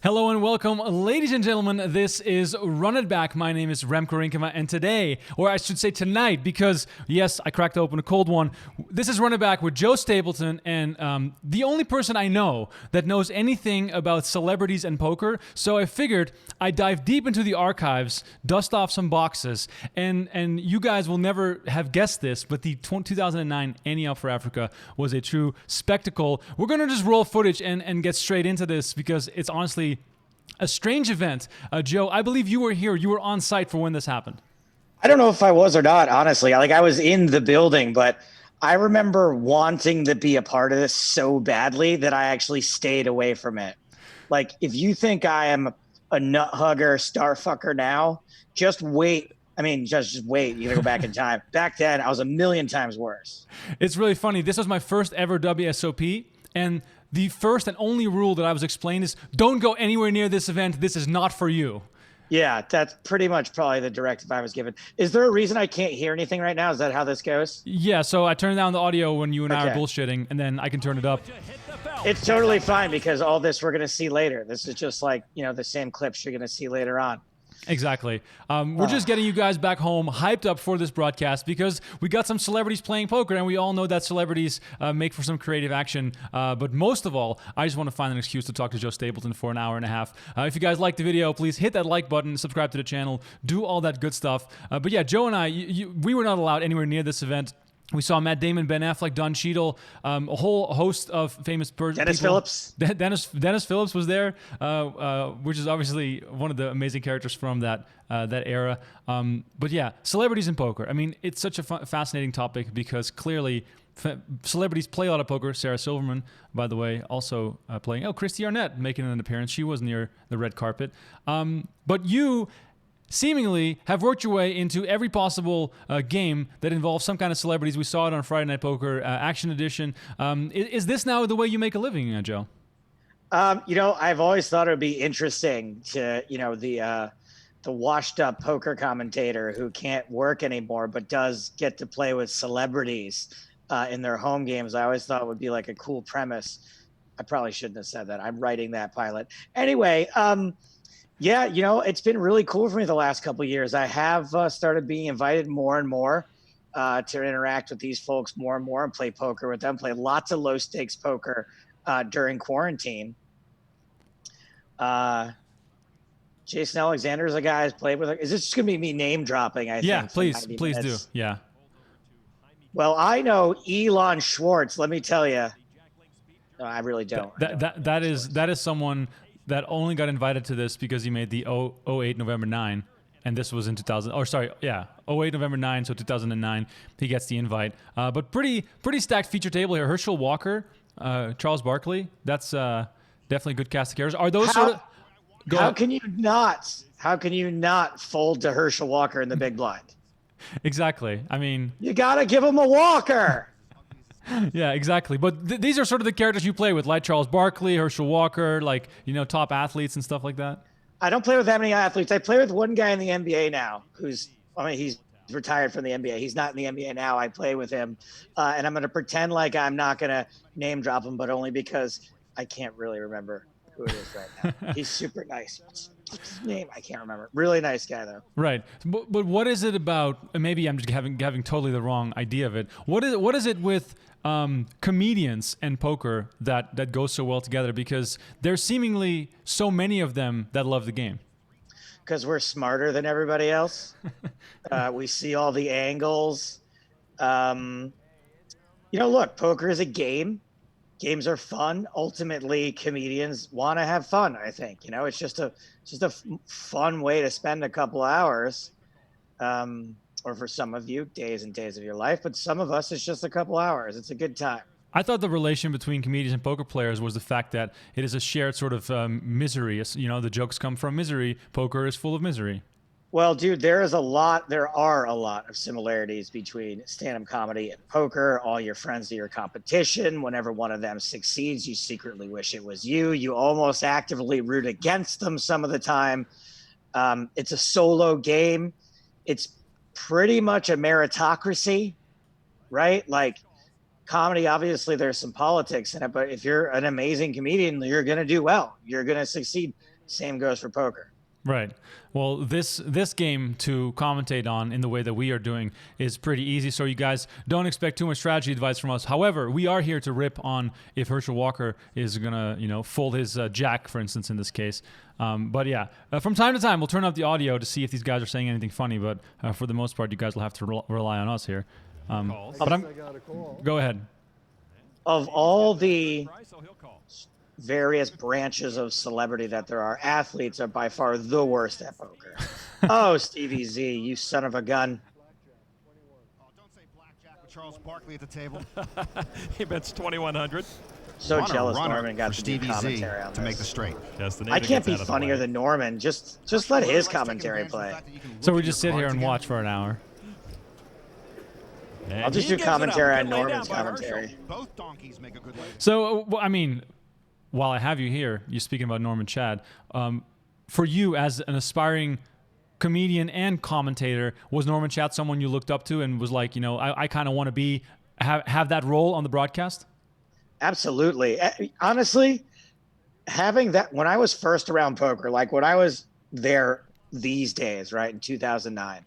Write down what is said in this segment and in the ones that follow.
Hello and welcome, ladies and gentlemen. This is Run It Back. My name is Remko Rinkema, and today, or I should say tonight, because yes, I cracked open a cold one. This is Run It Back with Joe Stapleton, and the only person I know that knows anything about celebrities and poker. So I figured I'd dive deep into the archives, dust off some boxes, and you guys will never have guessed this, but the 2009 Ante Up for Africa was a true spectacle. We're gonna just roll footage and get straight into this because it's honestly a strange event. Joe, I believe you were here. You were on site for when this happened. I don't know if I was or not, honestly. Like, I was in the building, but I remember wanting to be a part of this so badly that I actually stayed away from it. Like, if you think I am a nut hugger, star fucker now, just wait. I mean, just wait. You gotta go back in time. Back then, I was a million times worse. It's really funny. This was my first ever WSOP, and the first and only rule that I was explained is don't go anywhere near this event. This is not for you. Yeah, that's pretty much probably the directive I was given. Is there a reason I can't hear anything right now? Is that how this goes? Yeah, so I turned down the audio when you and I are bullshitting, and then I can turn it up. It's totally fine because all this we're going to see later. This is just like, the same clips you're going to see later on. Exactly. We're just getting you guys back home hyped up for this broadcast because we got some celebrities playing poker, and we all know that celebrities make for some creative action. But most of all, I just want to find an excuse to talk to Joe Stapleton for an hour and a half. If you guys like the video, please hit that like button, subscribe to the channel, do all that good stuff. But yeah, Joe and I, we were not allowed anywhere near this event. We saw Matt Damon, Ben Affleck, Don Cheadle, a whole host of famous people. Dennis Phillips. Dennis Phillips was there, which is obviously one of the amazing characters from that era. But yeah, celebrities in poker. I mean, it's such a fascinating topic because clearly celebrities play a lot of poker. Sarah Silverman, by the way, also playing. Oh, Christy Arnett making an appearance. She was near the red carpet. But you seemingly have worked your way into every possible game that involves some kind of celebrities. We saw it on Friday Night Poker Action Edition. Is this now the way you make a living, Joe? I've always thought it would be interesting to, the washed up poker commentator who can't work anymore, but does get to play with celebrities in their home games. I always thought it would be like a cool premise. I probably shouldn't have said that. I'm writing that pilot. Anyway, yeah, it's been really cool for me the last couple of years. I have started being invited more and more to interact with these folks more and more and play poker with them, play lots of low stakes poker during quarantine. Jason Alexander's a guy I've played with. Is this just going to be me name dropping? I yeah, think, please do. Yeah. Well, I know Elon Schwartz. Let me tell you. No, I really don't. That is someone that only got invited to this because he made the 08 November 9, and this was in 2000. Or sorry, yeah, 08 November 9, so 2009. He gets the invite. But pretty stacked feature table here. Herschel Walker, Charles Barkley. That's definitely a good cast of characters. Are those How can you not fold to Herschel Walker in the big blind? Exactly. I mean, you gotta give him a Walker. Yeah, exactly. But these are sort of the characters you play with, like Charles Barkley, Herschel Walker, like, top athletes and stuff like that. I don't play with that many athletes. I play with one guy in the NBA now he's retired from the NBA. He's not in the NBA now. I play with him. And I'm going to pretend like I'm not going to name drop him, but only because I can't really remember who it is right now. He's super nice. What's his name? I can't remember. Really nice guy, though. Right. But what is it about, maybe I'm just having totally the wrong idea of it. What is it with comedians and poker that goes so well together? Because there's seemingly so many of them that love the game. Because we're smarter than everybody else. We see all the angles. Look, poker is a game. Games are fun. Ultimately, comedians want to have fun, I think. It's just a fun way to spend a couple hours. Or for some of you, days and days of your life. But some of us, it's just a couple hours. It's a good time. I thought the relation between comedians and poker players was the fact that it is a shared sort of misery. The jokes come from misery. Poker is full of misery. Well, dude, there are a lot of similarities between stand-up comedy and poker. All your friends are your competition. Whenever one of them succeeds, you secretly wish it was you. You almost actively root against them some of the time. It's a solo game. It's pretty much a meritocracy, right? Like, comedy, obviously there's some politics in it, but if you're an amazing comedian, you're going to do well. You're going to succeed. Same goes for poker. Right. Well, this game to commentate on in the way that we are doing is pretty easy. So you guys don't expect too much strategy advice from us. However, we are here to rip on if Herschel Walker is gonna, fold his jack, for instance, in this case. But yeah, from time to time, we'll turn up the audio to see if these guys are saying anything funny. But for the most part, you guys will have to rely on us here. Go ahead. Of all the various branches of celebrity that there are, athletes are by far the worst at poker. Oh, Stevie Z, you son of a gun. Oh, don't say blackjack with Charles Barkley at the table. He bets 2,100. So jealous Norman got to do Stevie Z commentary on to make the this. straight. Yes, the I can't be funnier than Norman. Just let his commentary play. So we just sit here and watch for an hour. And I'll just he do gives it up. commentary on Good lay down Norman's by Herschel. commentary. Both donkeys make a good leg. So, I mean, while I have you here, you're speaking about Norman Chad. For you, as an aspiring comedian and commentator, was Norman Chad someone you looked up to and was like, I kind of want to have that role on the broadcast? Absolutely. Honestly, having that when I was first around poker, like when I was there these days, right, in 2009,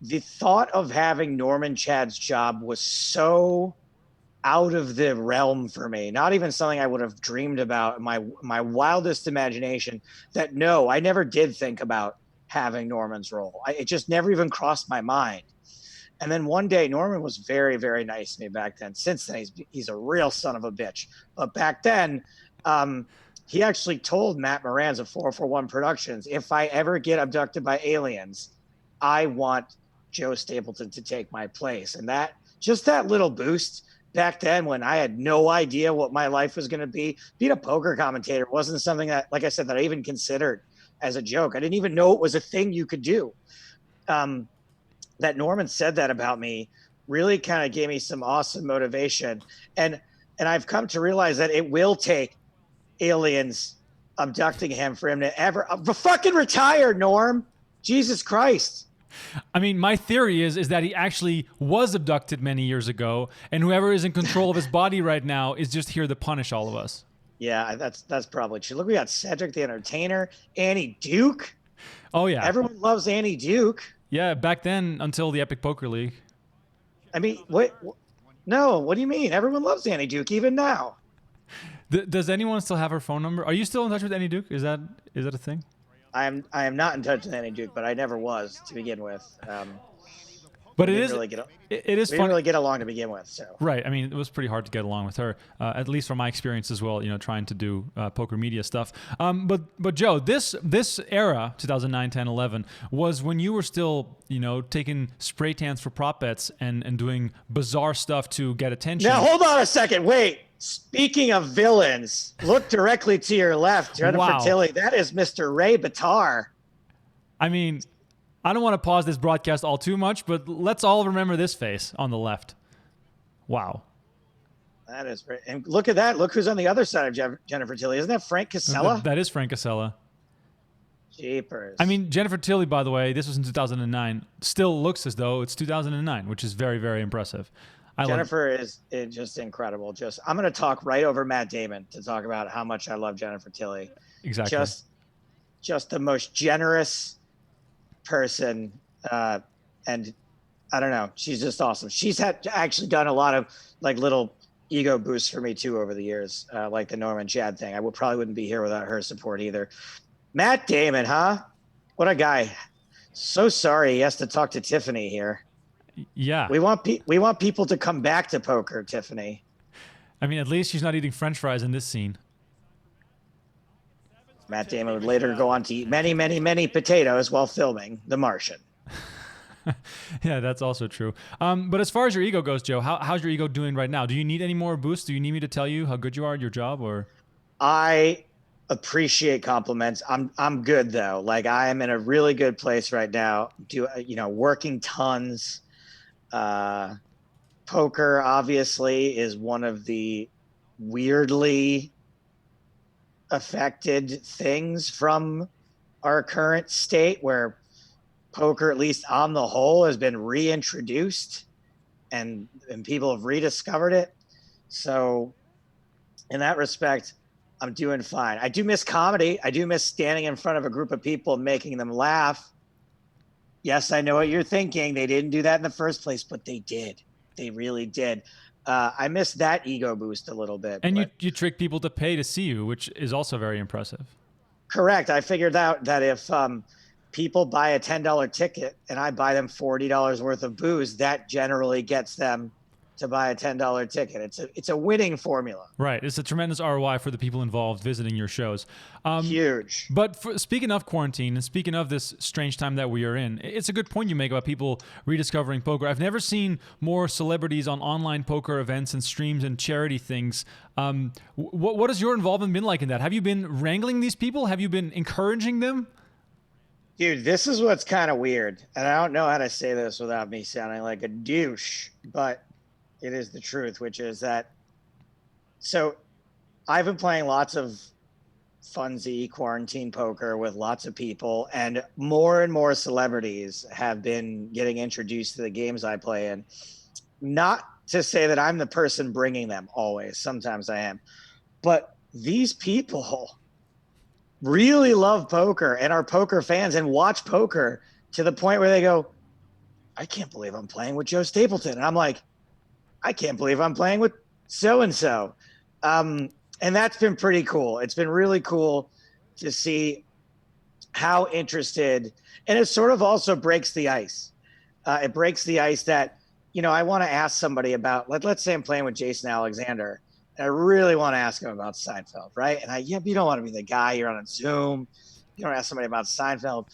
the thought of having Norman Chad's job was so out of the realm for me. Not even something I would have dreamed about in my wildest imagination. That no, I never did think about having Norman's role. It just never even crossed my mind. And then one day, Norman was very, very nice to me back then. Since then, he's a real son of a bitch. But back then, he actually told Matt Moran's of 441 Productions, if I ever get abducted by aliens, I want Joe Stapleton to take my place. And that little boost back then, when I had no idea what my life was going to be, being a poker commentator wasn't something that, like I said, that I even considered as a joke. I didn't even know it was a thing you could do. That Norman said that about me really kind of gave me some awesome motivation. And I've come to realize that it will take aliens abducting him for him to ever fucking retire, Norm. Jesus Christ. I mean, my theory is that he actually was abducted many years ago, and whoever is in control of his body right now is just here to punish all of us. Yeah, that's probably true. Look, we got Cedric the Entertainer, Annie Duke. Oh, yeah. Everyone loves Annie Duke. Yeah, back then until the Epic Poker League. I mean, no, what do you mean? Everyone loves Annie Duke, even now. Does anyone still have her phone number? Are you still in touch with Annie Duke? Is that a thing? I am not in touch with Annie Duke, but I never was to begin with. But it is is fun. We didn't really get along to begin with, so. Right. I mean, it was pretty hard to get along with her, at least from my experience as well. Trying to do poker media stuff. But Joe, this era, 2009, 10, 11, was when you were still taking spray tans for prop bets and doing bizarre stuff to get attention. Now hold on a second. Wait. Speaking of villains, look directly to your left, Jennifer Tilly. That is Mr. Ray Batar. I mean, I don't want to pause this broadcast all too much, but let's all remember this face on the left. Wow. That is great. And look at that. Look who's on the other side of Jennifer Tilly. Isn't that Frank Casella? That is Frank Casella. Jeepers. I mean, Jennifer Tilly, by the way, this was in 2009, still looks as though it's 2009, which is very, very impressive. Jennifer is just incredible. I'm going to talk right over Matt Damon to talk about how much I love Jennifer Tilly. Exactly. Just the most generous person. And I don't know. She's just awesome. She's actually done a lot of like little ego boosts for me too over the years, like the Norman Chad thing. I probably wouldn't be here without her support either. Matt Damon, huh? What a guy. So sorry he has to talk to Tiffany here. Yeah. We want people to come back to poker, Tiffany. I mean, at least she's not eating French fries in this scene. Matt Damon would later go on to eat many, many, many potatoes while filming The Martian. Yeah, that's also true. But as far as your ego goes, Joe, how's your ego doing right now? Do you need any more boosts? Do you need me to tell you how good you are at your job, or? I appreciate compliments. I'm good though. Like I am in a really good place right now. Working tons. Poker obviously is one of the weirdly affected things from our current state, where poker, at least on the whole, has been reintroduced and people have rediscovered it. So in that respect, I'm doing fine. I do miss comedy. I do miss standing in front of a group of people and making them laugh. Yes, I know what you're thinking. They didn't do that in the first place, but they did. They really did. I miss that ego boost a little bit. And you trick people to pay to see you, which is also very impressive. Correct. I figured out that if people buy a $10 ticket and I buy them $40 worth of booze, that generally gets them to buy a $10 ticket. It's a winning formula. Right. It's a tremendous ROI for the people involved visiting your shows. Huge. But speaking of quarantine and speaking of this strange time that we are in, it's a good point you make about people rediscovering poker. I've never seen more celebrities on online poker events and streams and charity things. What has your involvement been like in that? Have you been wrangling these people? Have you been encouraging them? Dude, this is what's kind of weird. And I don't know how to say this without me sounding like a douche, but it is the truth, which is that, so I've been playing lots of funsy quarantine poker with lots of people, and more celebrities have been getting introduced to the games I play in. Not to say that I'm the person bringing them always. Sometimes I am. But these people really love poker and are poker fans and watch poker to the point where they go, I can't believe I'm playing with Joe Stapleton. And I'm like, I can't believe I'm playing with so-and-so. And that's been pretty cool. It's been really cool to see how interested, and it sort of also breaks the ice. It breaks the ice that, I want to ask somebody about, let's say I'm playing with Jason Alexander, and I really want to ask him about Seinfeld, right? And you don't want to be the guy, you're on a Zoom, you don't ask somebody about Seinfeld.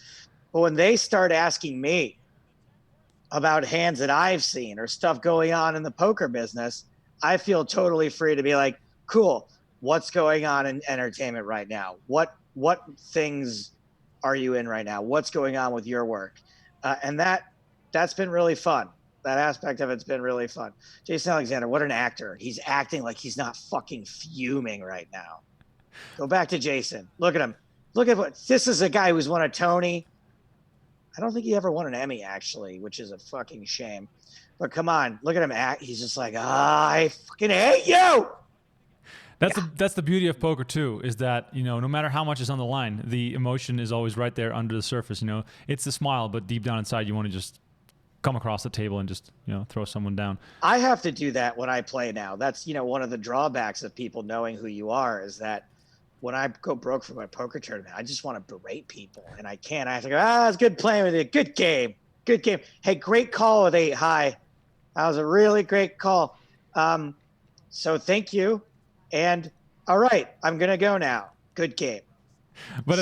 But when they start asking me about hands that I've seen or stuff going on in the poker business, I feel totally free to be like, cool, what's going on in entertainment right now? What things are you in right now? What's going on with your work? And that's been really fun. That aspect of it's been really fun. Jason Alexander, what an actor. He's acting like he's not fucking fuming right now. Go back to Jason. Look at him. This is a guy who's won a Tony. I don't think he ever won an Emmy, actually, which is a fucking shame. But come on, look at him act. He's just like, I fucking hate you. That's the beauty of poker too, is that, no matter how much is on the line, the emotion is always right there under the surface. It's the smile, but deep down inside, you want to just come across the table and just, throw someone down. I have to do that when I play now. That's, one of the drawbacks of people knowing who you are is that when I go broke for my poker tournament, I just want to berate people, and I can't. I have to go, it's good playing with you. Good game. Hey, great call with 8 high. That was a really great call. So thank you. And all right, I'm going to go now. Good game. But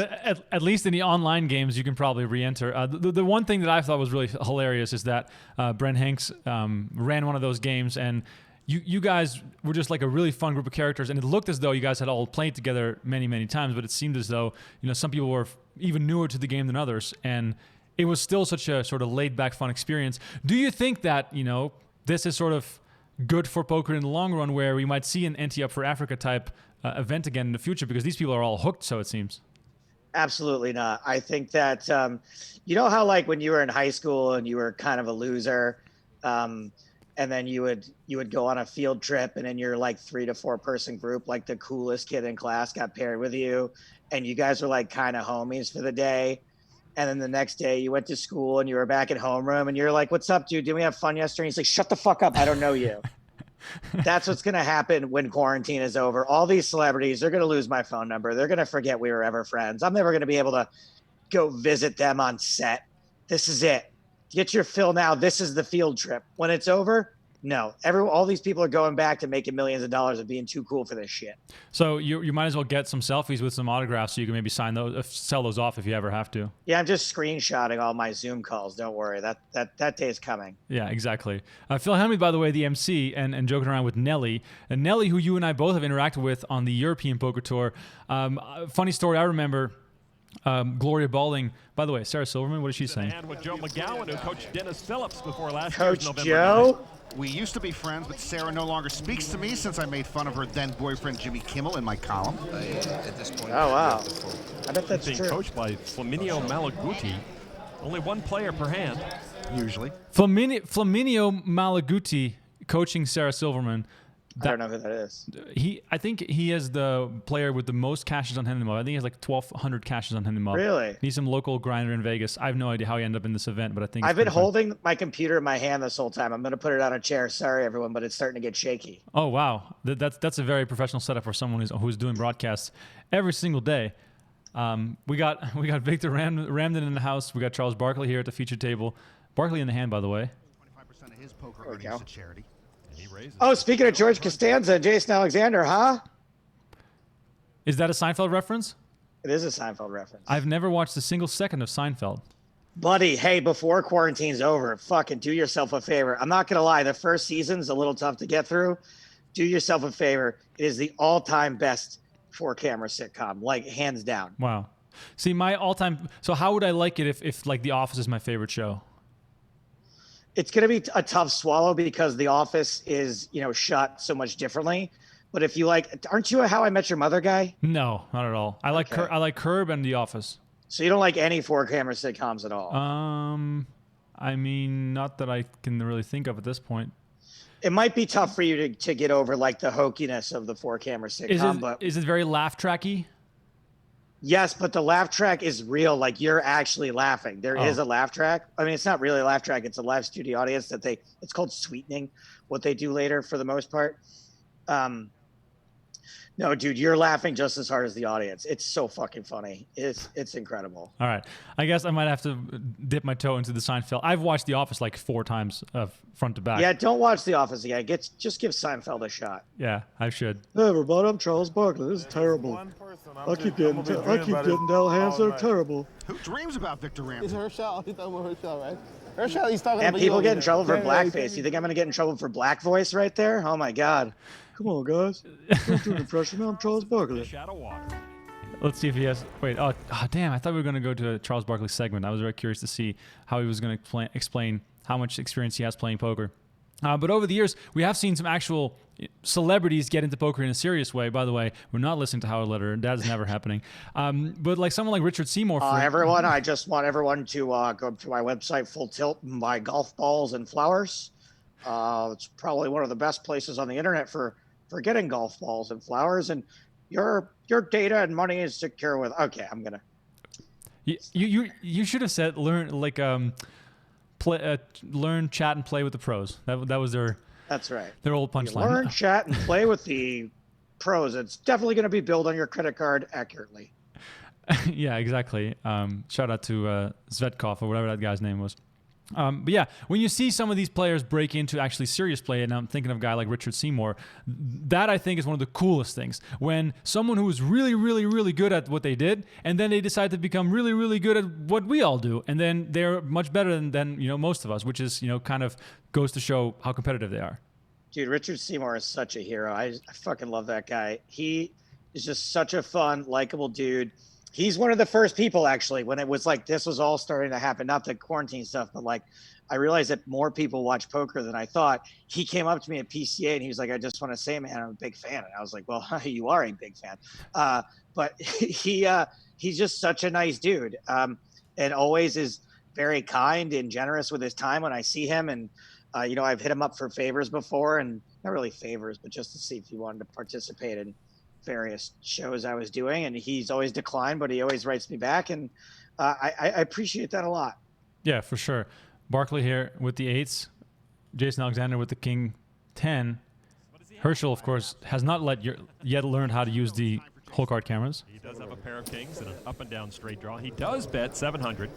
at least in the online games, you can probably re-enter. The one thing that I thought was really hilarious is that Brent Hanks ran one of those games, and you guys were just like a really fun group of characters, and it looked as though you guys had all played together many, many times, but it seemed as though, some people were even newer to the game than others, and it was still such a sort of laid-back, fun experience. Do you think that, this is sort of good for poker in the long run, where we might see an Ante Up for Africa type event again in the future, because these people are all hooked, so it seems? Absolutely not. I think that, how like when you were in high school and you were kind of a loser, and then you would go on a field trip, and in your like 3 to 4 person group, like the coolest kid in class got paired with you, and you guys were like kind of homies for the day. And then the next day you went to school and you were back at homeroom, and you're like, what's up, dude? Didn't we have fun yesterday? And he's like, shut the fuck up. I don't know you. That's what's going to happen when quarantine is over. All these celebrities, they're going to lose my phone number. They're going to forget we were ever friends. I'm never going to be able to go visit them on set. This is it. Get your fill now. This is the field trip. When it's over, no. All these people are going back to making millions of dollars and being too cool for this shit. So you might as well get some selfies with some autographs so you can maybe sign those, sell those off if you ever have to. Yeah, I'm just screenshotting all my Zoom calls. Don't worry. That day is coming. Yeah, exactly. Phil Henry, by the way, the MC, and joking around with Nelly. And Nelly, who you and I both have interacted with on the European Poker Tour. Funny story I remember. Gloria Balding. By the way, Sarah Silverman, what is she saying? And with Joe McGowan, who coached Dennis Phillips before last Coach year's November Joe? Masters. We used to be friends, but Sarah no longer speaks to me since I made fun of her then boyfriend Jimmy Kimmel in my column. At this point, Oh, wow. I bet that's Being true. coached by Flaminio Malaguti. Only 1 player per hand. Usually. Flaminio Malaguti coaching Sarah Silverman. I don't know who that is. I think he is the player with the most cashes on Hindenburg. I think he has like 1,200 cashes on Hindenburg. Really? He's some local grinder in Vegas. I have no idea how he ended up in this event, but I think I've been holding my computer in my hand this whole time. I'm going to put it on a chair. Sorry, everyone, but it's starting to get shaky. Oh wow, that's a very professional setup for someone who's doing broadcasts every single day. We got Victor Ramden in the house. We got Charles Barkley here at the feature table. Barkley in the hand, by the way. 25% of his poker earnings to charity. Oh, speaking of George Costanza and Jason Alexander, huh? Is that a Seinfeld reference? It is a Seinfeld reference. I've never watched a single second of Seinfeld. Buddy, hey, before quarantine's over, fucking do yourself a favor. I'm not going to lie. The first season's a little tough to get through. Do yourself a favor. It is the all-time best 4-camera sitcom, like hands down. Wow. See, my all-time... So how would I like it if like The Office is my favorite show? It's going to be a tough swallow because The Office is, shot so much differently. But if you like, aren't you a How I Met Your Mother guy? No, not at all. I like Curb and The Office. So you don't like any 4-camera sitcoms at all? I mean, not that I can really think of at this point. It might be tough for you to get over like the hokiness of the 4-camera sitcom. Is it very laugh tracky? Yes, but the laugh track is real. Like you're actually laughing. There is a laugh track. I mean, it's not really a laugh track. It's a live studio audience it's called sweetening, what they do later for the most part. No, dude, you're laughing just as hard as the audience. It's so fucking funny. It's incredible. All right. I guess I might have to dip my toe into the Seinfeld. I've watched The Office like 4 times front to back. Yeah, don't watch The Office again. Just give Seinfeld a shot. Yeah, I should. Hey everybody, I'm Charles Barkley. This is terrible. I keep getting Dell hands. They're terrible. Who dreams about Victor Ramsey? It's Herschel. He's talking about Herschel, right? Herschel, he's talking And about people you get in trouble for Yeah, blackface. You think I'm going to get in trouble for black voice right there? Oh, my God. Come on, guys. Don't do an impression. I'm Charles Barkley. Shadow Water. Let's see if he has... Wait, damn. I thought we were going to go to a Charles Barkley segment. I was very curious to see how he was going to explain how much experience he has playing poker. But over the years, we have seen some actual celebrities get into poker in a serious way. By the way, we're not listening to Howard Lederer. That is never happening. But like someone like Richard Seymour... everyone, I just want everyone to go to my website, Full Tilt, and buy golf balls and flowers. It's probably one of the best places on the internet for getting golf balls and flowers. And your data and money is secure with... Okay, I'm going to... You should have said learn chat and play with the pros. That was their... That's right. Their old punchline. Learn, chat, and play with the pros. It's definitely going to be billed on your credit card accurately. Yeah, exactly. Shout out to Zvetkov or whatever that guy's name was. But yeah, when you see some of these players break into actually serious play, and I'm thinking of a guy like Richard Seymour, that I think is one of the coolest things. When someone who is really, really, really good at what they did, and then they decide to become really, really good at what we all do, and then they're much better than most of us, which is kind of goes to show how competitive they are. Dude, Richard Seymour is such a hero. I fucking love that guy. He is just such a fun, likable dude. He's one of the first people, actually, when it was like this was all starting to happen, not the quarantine stuff, but like I realized that more people watch poker than I thought. He came up to me at PCA and he was like, I just want to say, man, I'm a big fan. And I was like, well, you are a big fan. But he's just such a nice dude, and always is very kind and generous with his time when I see him. And, I've hit him up for favors before, and not really favors, but just to see if he wanted to participate in various shows I was doing, and he's always declined, but he always writes me back, and I appreciate that a lot. Yeah, for sure. Barkley here with the 8s, Jason Alexander with the King 10. Herschel, of course, has not yet learned how to use the whole card cameras. He does have a pair of kings and an up and down straight draw. He does bet 700.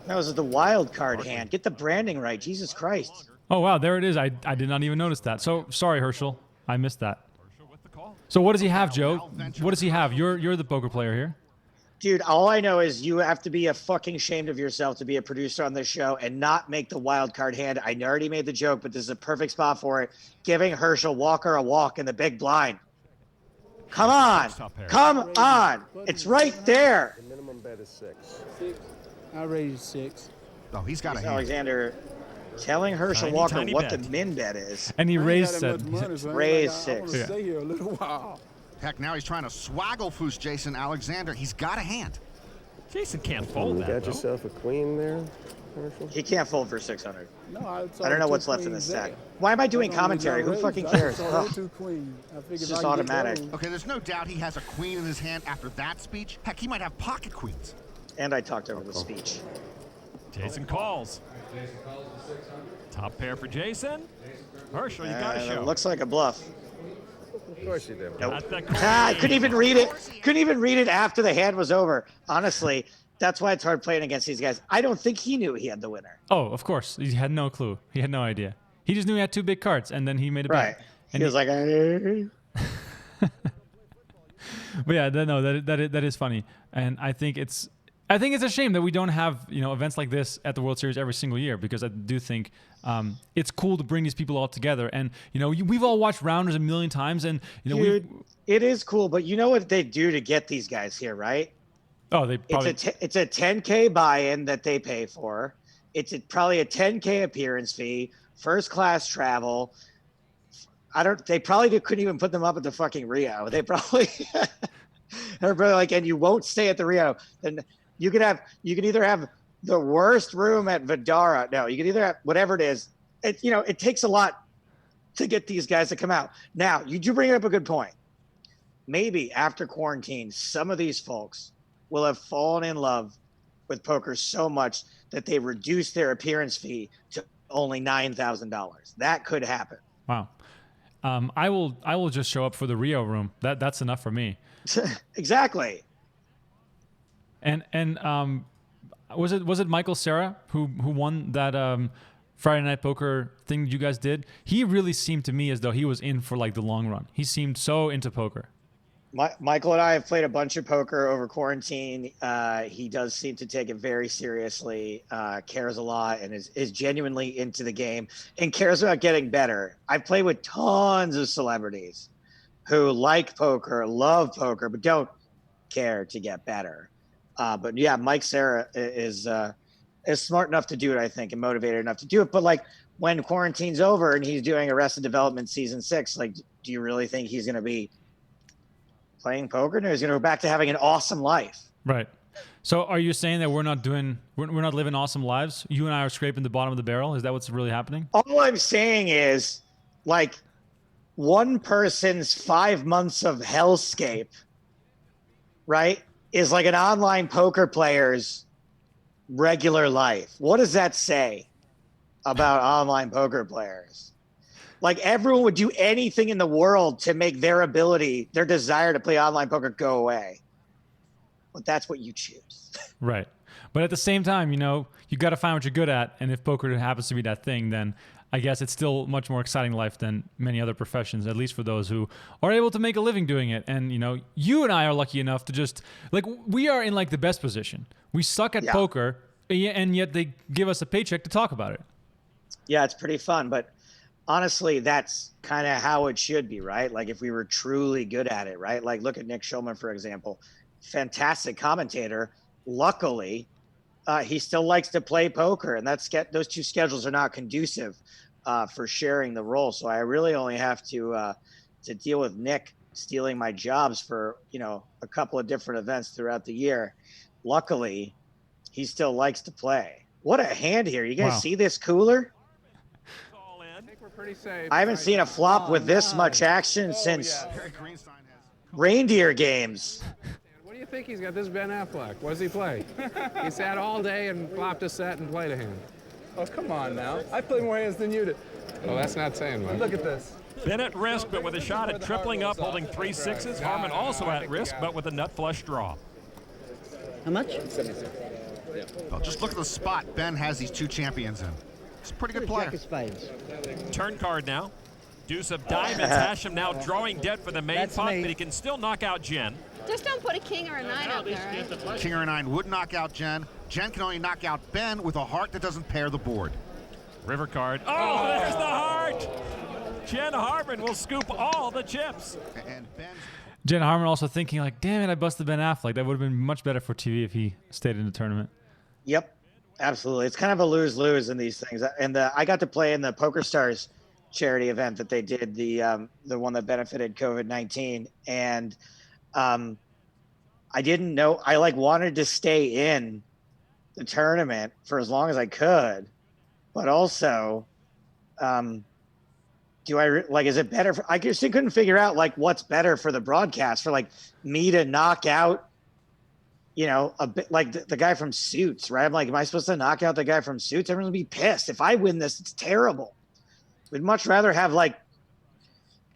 That was the wild card hand. Get the branding right. Jesus Christ. Oh, wow, there it is. I did not even notice that. So, sorry, Herschel. I missed that. So what does he have, Joe? What does he have? You're the poker player here. Dude, all I know is you have to be a fucking ashamed of yourself to be a producer on this show and not make the wild card hand. I already made the joke, but this is a perfect spot for it. Giving Herschel Walker a walk in the big blind. Come on. Come on. It's right there. The minimum bet is 6. I raised 6. Oh, he's got a hand. Alexander telling Herschel Walker tiny what bet. the min bet is. And he raised said. Raise I 6. want to stay here a little while. Heck, now he's trying to swaggle foos Jason Alexander. He's got a hand. Jason can't fold You that, got though. yourself a queen there, Herschel? He can't fold for 600. No, I don't know what's left in the stack. Why am I doing commentary? Who fucking cares? Ugh. It's just automatic. Okay, there's no doubt he has a queen in his hand after that speech. Heck, he might have pocket queens. And I talked over the speech. Jason calls. Top pair for Jason. Herschel, you got to show. It looks like a bluff. Of course you did. Nope. Got the I couldn't even read it. Queen. Couldn't even read it after the hand was over. Honestly, that's why it's hard playing against these guys. I don't think he knew he had the winner. Oh, of course. He had no clue. He had no idea. He just knew he had 2 big cards, and then he made a bet. Right. He was like, But yeah, that is funny, and I think it's a shame that we don't have events like this at the World Series every single year, because I do think it's cool to bring these people all together. And we've all watched Rounders a million times, and dude, it is cool. But you know what they do to get these guys here, right? Oh, they probably It's a 10K buy-in that they pay for. It's probably a 10K appearance fee, first class travel. They probably couldn't even put them up at the fucking Rio. They probably they're probably like, and you won't stay at the Rio. Then you can either have the worst room at Vidara. No, you can either have whatever it is. It takes a lot to get these guys to come out. Now, you do bring up a good point. Maybe after quarantine, some of these folks will have fallen in love with poker so much that they reduce their appearance fee to only $9,000. That could happen. wow. I will just show up for the Rio room. That's enough for me. Exactly. And was it Michael Cera who won that Friday Night Poker thing you guys did? He really seemed to me as though he was in for like the long run. He seemed so into poker. Michael and I have played a bunch of poker over quarantine. He does seem to take it very seriously, cares a lot, and is genuinely into the game and cares about getting better. I've played with tons of celebrities who like poker, love poker, but don't care to get better. But yeah, Mike Cera is smart enough to do it, I think, and motivated enough to do it. But like when quarantine's over and he's doing Arrested Development season 6, like, do you really think he's going to be playing poker? No, he's going to go back to having an awesome life. Right. So are you saying that we're not living awesome lives? You and I are scraping the bottom of the barrel? Is that what's really happening? All I'm saying is, like, one person's 5 months of hellscape, right, is like an online poker player's regular life. What does that say about online poker players? Like, everyone would do anything in the world to make their desire to play online poker go away. But that's what you choose. Right. But at the same time, you got to find what you're good at. And if poker happens to be that thing, then I guess it's still much more exciting life than many other professions, at least for those who are able to make a living doing it. And, you and I are lucky enough to just, like, we are in, like, the best position. We suck at poker, and yet they give us a paycheck to talk about it. Yeah, it's pretty fun. But honestly, that's kind of how it should be, right? Like, if we were truly good at it, right? Like, look at Nick Schulman, for example. Fantastic commentator. Luckily, he still likes to play poker, and those two schedules are not conducive for sharing the role. So I really only have to deal with Nick stealing my jobs for a couple of different events throughout the year. Luckily, he still likes to play. What a hand here! You guys see this cooler? Pretty safe. I haven't seen a flop with this much action since reindeer games. What do you think he's got this Ben Affleck? What does he play? He sat all day and flopped a set and played a hand. Oh, come on now. I play more hands than you do. Well, that's not saying much. Look at this. Ben at risk, but with a shot at tripling up, holding 3 sixes. Harmon also at risk, but with a nut flush draw. How much? Well, just look at the spot Ben has these two champions in. He's a pretty good player. Jack of spades. Turn card now. Deuce of diamonds. Hashem now drawing dead for the main That's pot, me. but he can still knock out Jen. Just don't put a king or a nine out there, right? King or a 9 would knock out Jen. Jen can only knock out Ben with a heart that doesn't pair the board. River card. Oh, there's the heart. Jen Harmon will scoop all the chips. And Ben's Jen Harmon also thinking like, damn it, I busted Ben Affleck. That would have been much better for TV if he stayed in the tournament. Yep, absolutely. It's kind of a lose-lose in these things. And I got to play in the Poker Stars charity event that they did, the one that benefited COVID-19. And I didn't know. I like wanted to stay in the tournament for as long as I could, but also, is it better I just couldn't figure out like what's better for the broadcast, for like me to knock out, a bit like the guy from Suits, right? I'm like, am I supposed to knock out the guy from Suits? Everyone's gonna be pissed if I win this. It's terrible. We'd much rather have like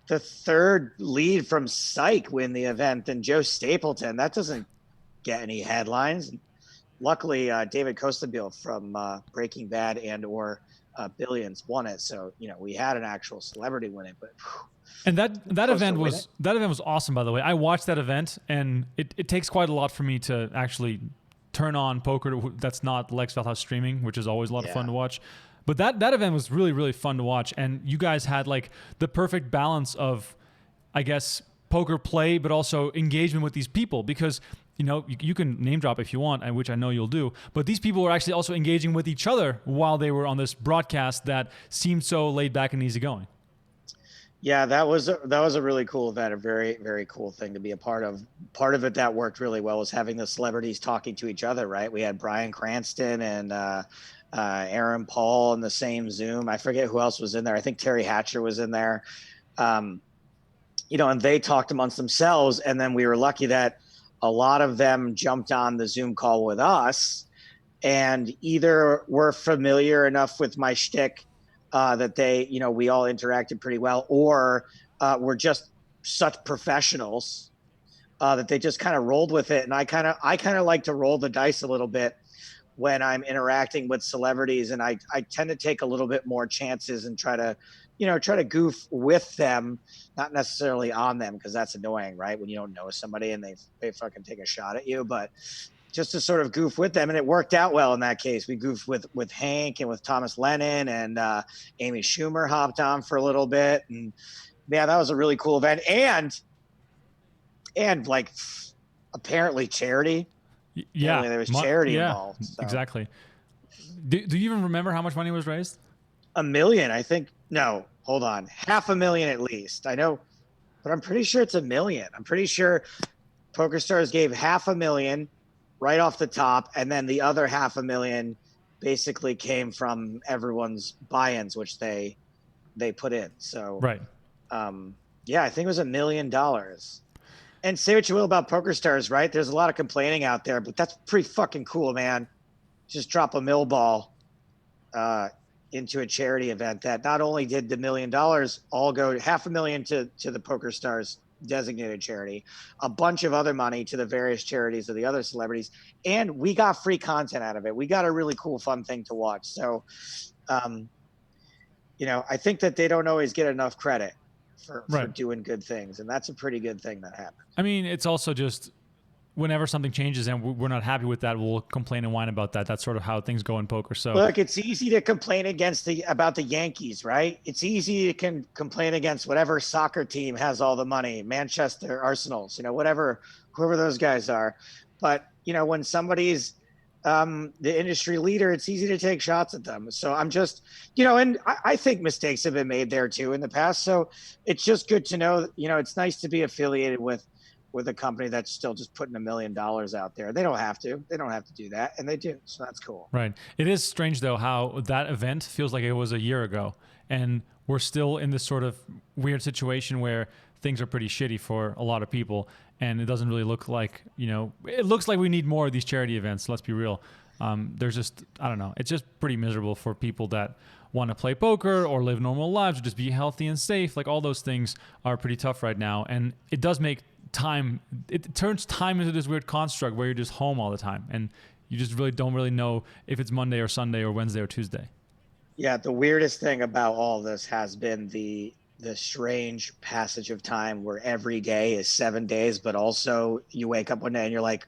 the third lead from Psych win the event than Joe Stapleton. That doesn't get any headlines. Luckily, David Costabile from Breaking Bad and/or Billions won it, so we had an actual celebrity win it. But and that event was awesome, by the way. I watched that event, and it takes quite a lot for me to actually turn on poker that's not Lex Valhouse streaming, which is always a lot of fun to watch. But that event was really, really fun to watch, and you guys had like the perfect balance of, I guess, poker play, but also engagement with these people, because you can name drop if you want, and which I know you'll do, but these people were actually also engaging with each other while they were on this broadcast that seemed so laid back and easygoing. Yeah, that was a really cool event, a very, very cool thing to be a part of. Part of it that worked really well was having the celebrities talking to each other, right? We had Bryan Cranston and Aaron Paul in the same Zoom. I forget who else was in there. I think Terry Hatcher was in there. And they talked amongst themselves, and then we were lucky that a lot of them jumped on the Zoom call with us and either were familiar enough with my shtick that they, we all interacted pretty well, or were just such professionals that they just kind of rolled with it. And I kind of like to roll the dice a little bit when I'm interacting with celebrities, and I tend to take a little bit more chances and try to goof with them, not necessarily on them, because that's annoying, right? When you don't know somebody and they fucking take a shot at you, but just to sort of goof with them. And it worked out well in that case. We goofed with Hank and with Thomas Lennon, and Amy Schumer hopped on for a little bit. And yeah, that was a really cool event. And like apparently charity. Yeah. Apparently there was charity involved. So. Exactly. Do you even remember how much money was raised? $1 million, I think. No, hold on. $500,000 at least. I know, but I'm pretty sure it's $1 million. I'm pretty sure PokerStars gave $500,000 right off the top, and then the other $500,000 basically came from everyone's buy-ins, which they put in. So right. Yeah, I think it was $1 million. And say what you will about PokerStars, right? There's a lot of complaining out there, but that's pretty fucking cool, man. Just drop a mill ball into a charity event that not only did the $1 million all go $500,000 to the PokerStars designated charity, a bunch of other money to the various charities of the other celebrities, and we got free content out of it. We got a really cool, fun thing to watch. So, I think that they don't always get enough credit for doing good things, and that's a pretty good thing that happened. I mean, it's also just whenever something changes and we're not happy with that, we'll complain and whine about that. That's sort of how things go in poker. So look, it's easy to complain about the Yankees, right? It's easy to complain against whatever soccer team has all the money, Manchester Arsenals, whoever those guys are. But when somebody's the industry leader, it's easy to take shots at them. So I'm just, and I think mistakes have been made there too in the past. So it's just good to know, it's nice to be affiliated with a company that's still just putting $1 million out there. They don't have to do that, and they do. So that's cool. Right. It is strange though how that event feels like it was a year ago, and we're still in this sort of weird situation where things are pretty shitty for a lot of people, and it doesn't really look like, it looks like we need more of these charity events. Let's be real. There's just, I don't know. It's just pretty miserable for people that want to play poker or live normal lives or just be healthy and safe. Like all those things are pretty tough right now, and it does make it turns time into this weird construct where you're just home all the time and you just really don't really know if it's Monday or Sunday or Wednesday or Tuesday. Yeah, the weirdest thing about all this has been the strange passage of time where every day is 7 days, but also you wake up one day and you're like,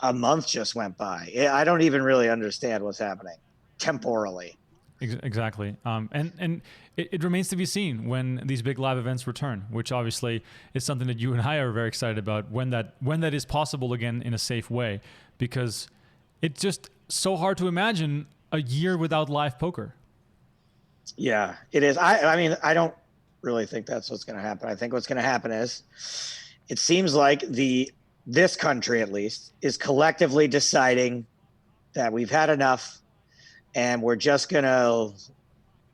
a month just went by. I don't even really understand what's happening temporally. Exactly. And it remains to be seen when these big live events return, which obviously is something that you and I are very excited about when that is possible again in a safe way, because it's just so hard to imagine a year without live poker. Yeah, it is. I mean, I don't really think that's what's going to happen. I think what's going to happen is it seems like the this country at least, is collectively deciding that we've had enough and we're just going to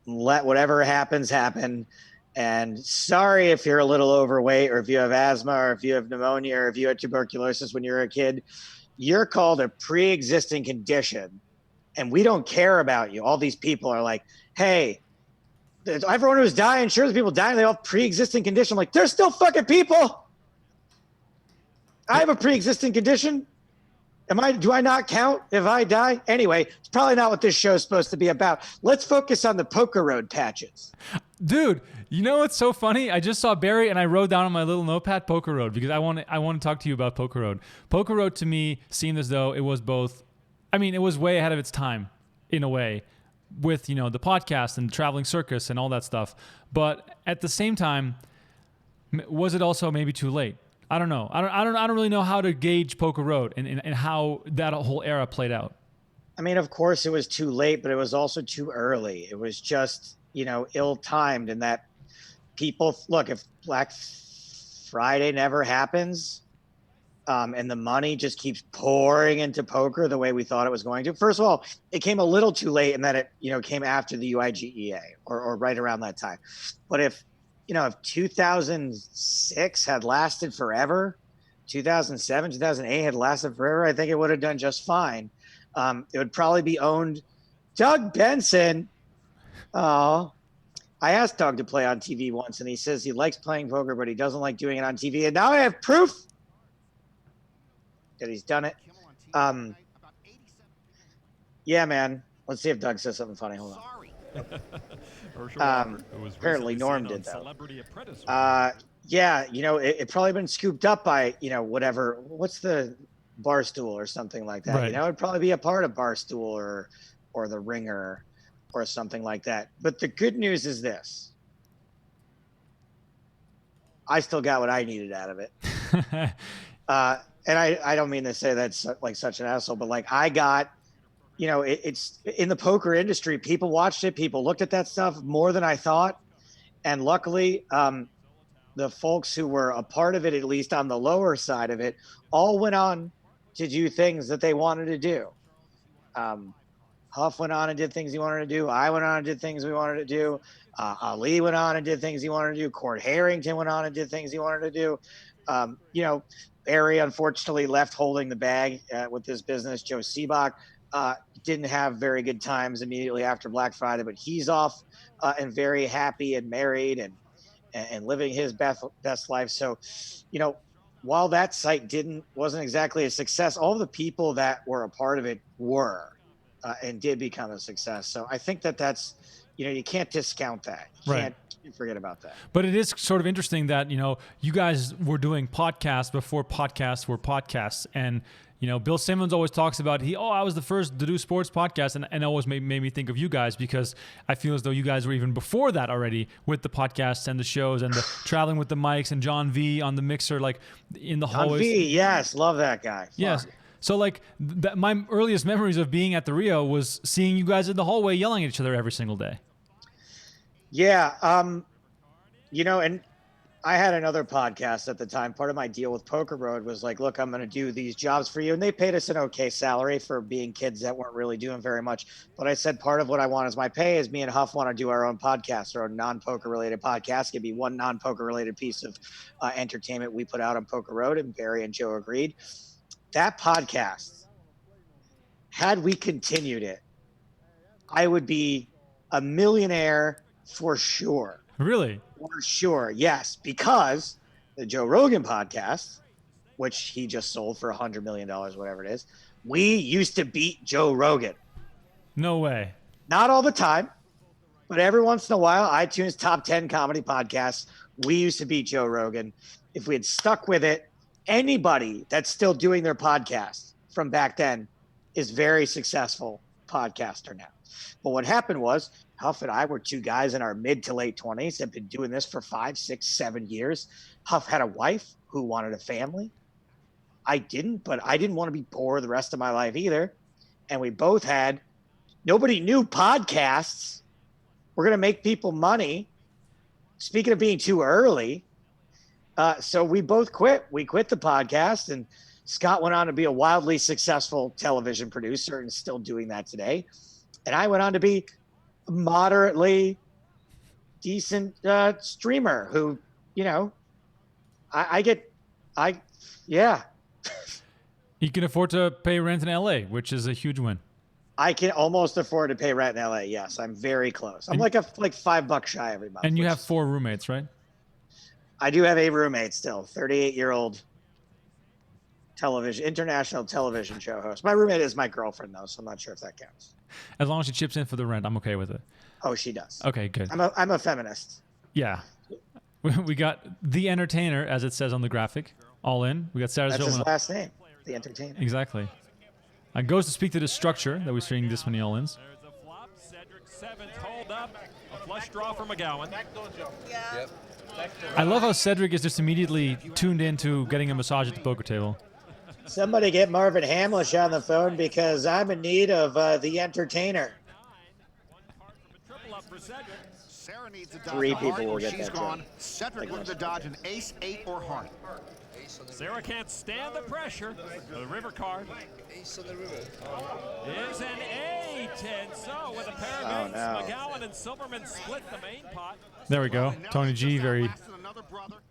let whatever happens happen. And sorry if you're a little overweight, or if you have asthma, or if you have pneumonia, or if you had tuberculosis when you were a kid, you're called a pre-existing condition, and we don't care about you. All these people are like, hey, everyone who's dying, sure, there's people dying, they all have pre-existing condition. Like, they're still fucking people. I have a pre-existing condition. Do I not count if I die? Anyway, it's probably not what this show is supposed to be about. Let's focus on the Poker Road patches. Dude, you know what's so funny? I just saw Barry and I wrote down on my little notepad Poker Road because I want to talk to you about Poker Road. Poker Road to me seemed as though it was both, I mean, it was way ahead of its time in a way with, you know, the podcast and traveling circus and all that stuff. But at the same time, was it also maybe too late? I don't know. I don't really know how to gauge Poker Road and how that whole era played out. I mean, of course it was too late, but it was also too early. It was just, you know, ill-timed in that people look, if Black Friday never happens, and the money just keeps pouring into poker the way we thought it was going to. First of all, it came a little too late in that it, you know, came after the UIGEA or right around that time. But if 2006 had lasted forever, 2007, 2008 had lasted forever, I think it would have done just fine. It would probably be owned. Doug Benson. Oh, I asked Doug to play on TV once, and he says he likes playing poker, but he doesn't like doing it on TV. And now I have proof that he's done it. Yeah, man. Let's see if Doug says something funny. Hold on. Herschel Walker, who was Apparently recently Norm seen on did, though. Celebrity Apprentice. Yeah, you know, it probably been scooped up by, you know, whatever. What's the Barstool or something like that? Right. You know, it'd probably be a part of Barstool or the Ringer or something like that. But the good news is this. I still got what I needed out of it. And I don't mean to say that's like such an asshole, but like I got, you know, it's in the poker industry, people watched it, people looked at that stuff more than I thought. And luckily, the folks who were a part of it, at least on the lower side of it, all went on to do things that they wanted to do. Huff went on and did things he wanted to do. I went on and did things we wanted to do. Ali went on and did things he wanted to do. Cord Harrington went on and did things he wanted to do. You know, Barry unfortunately left holding the bag with this business. Joe Seabach didn't have very good times immediately after Black Friday, but he's off and very happy and married and living his best life. So, you know, while that site wasn't exactly a success, all the people that were a part of it were and did become a success. So I think that's, you know, you can't discount that. You can't forget about that. But it is sort of interesting that, you know, you guys were doing podcasts before podcasts were podcasts. And, you know, Bill Simmons always talks about I was the first to do sports podcast, and always made me think of you guys because I feel as though you guys were even before that already with the podcasts and the shows and the traveling with the mics and John V on the mixer, like in the hallways. John V, yes, love that guy. Yes. So like my earliest memories of being at the Rio was seeing you guys in the hallway yelling at each other every single day. Yeah. You know, and I had another podcast at the time. Part of my deal with Poker Road was like, look, I'm going to do these jobs for you. And they paid us an okay salary for being kids that weren't really doing very much. But I said, part of what I want as my pay is me and Huff want to do our own podcast or a non-poker related podcast. It'd be one non-poker related piece of entertainment we put out on Poker Road. And Barry and Joe agreed. That podcast, had we continued it, I would be a millionaire for sure. Really? For sure, yes, because the Joe Rogan podcast, which he just sold for $100 million, whatever it is, we used to beat Joe Rogan. No way. Not all the time, but every once in a while, iTunes top 10 comedy podcasts, we used to beat Joe Rogan. If we had stuck with it, anybody that's still doing their podcast from back then is very successful podcaster now. But what happened was Huff and I were two guys in our mid to late 20s, have been doing this for 5, 6, 7 years. Huff had a wife who wanted a family. I didn't, but I didn't want to be poor the rest of my life either. And we both had, nobody knew podcasts. We're going to make people money. Speaking of being too early, So we both quit. We quit the podcast, and Scott went on to be a wildly successful television producer and still doing that today. And I went on to be a moderately decent streamer who, yeah. You can afford to pay rent in LA, which is a huge win. I can almost afford to pay rent in LA. Yes, I'm very close. I'm like $5 shy every month. And you have 4 roommates, right? I do have a roommate still, 38-year-old international television show host. My roommate is my girlfriend though, so I'm not sure if that counts. As long as she chips in for the rent, I'm okay with it. Oh, she does. Okay, good. I'm a feminist. Yeah. We got The Entertainer, as it says on the graphic, all in. We got Sarah That's Silverman. his last name, The Entertainer. Exactly. Goes to speak to the structure that we're seeing this many all-ins. There's a flop. Cedric 7th hold up. A flush draw for McGowan. Yeah. I love how Cedric is just immediately tuned into getting a massage at the poker table. Somebody get Marvin Hamlish on the phone because I'm in need of The Entertainer. Sarah needs a dodge. 3 people will get She's that gone. job. Cedric looking to dodge an ace, 8, or heart. Sarah can't stand the pressure. The river card Ace on the river. is an 8, and so with a pair of eights, McGowan and Silverman split the main pot. There we go. Tony G, very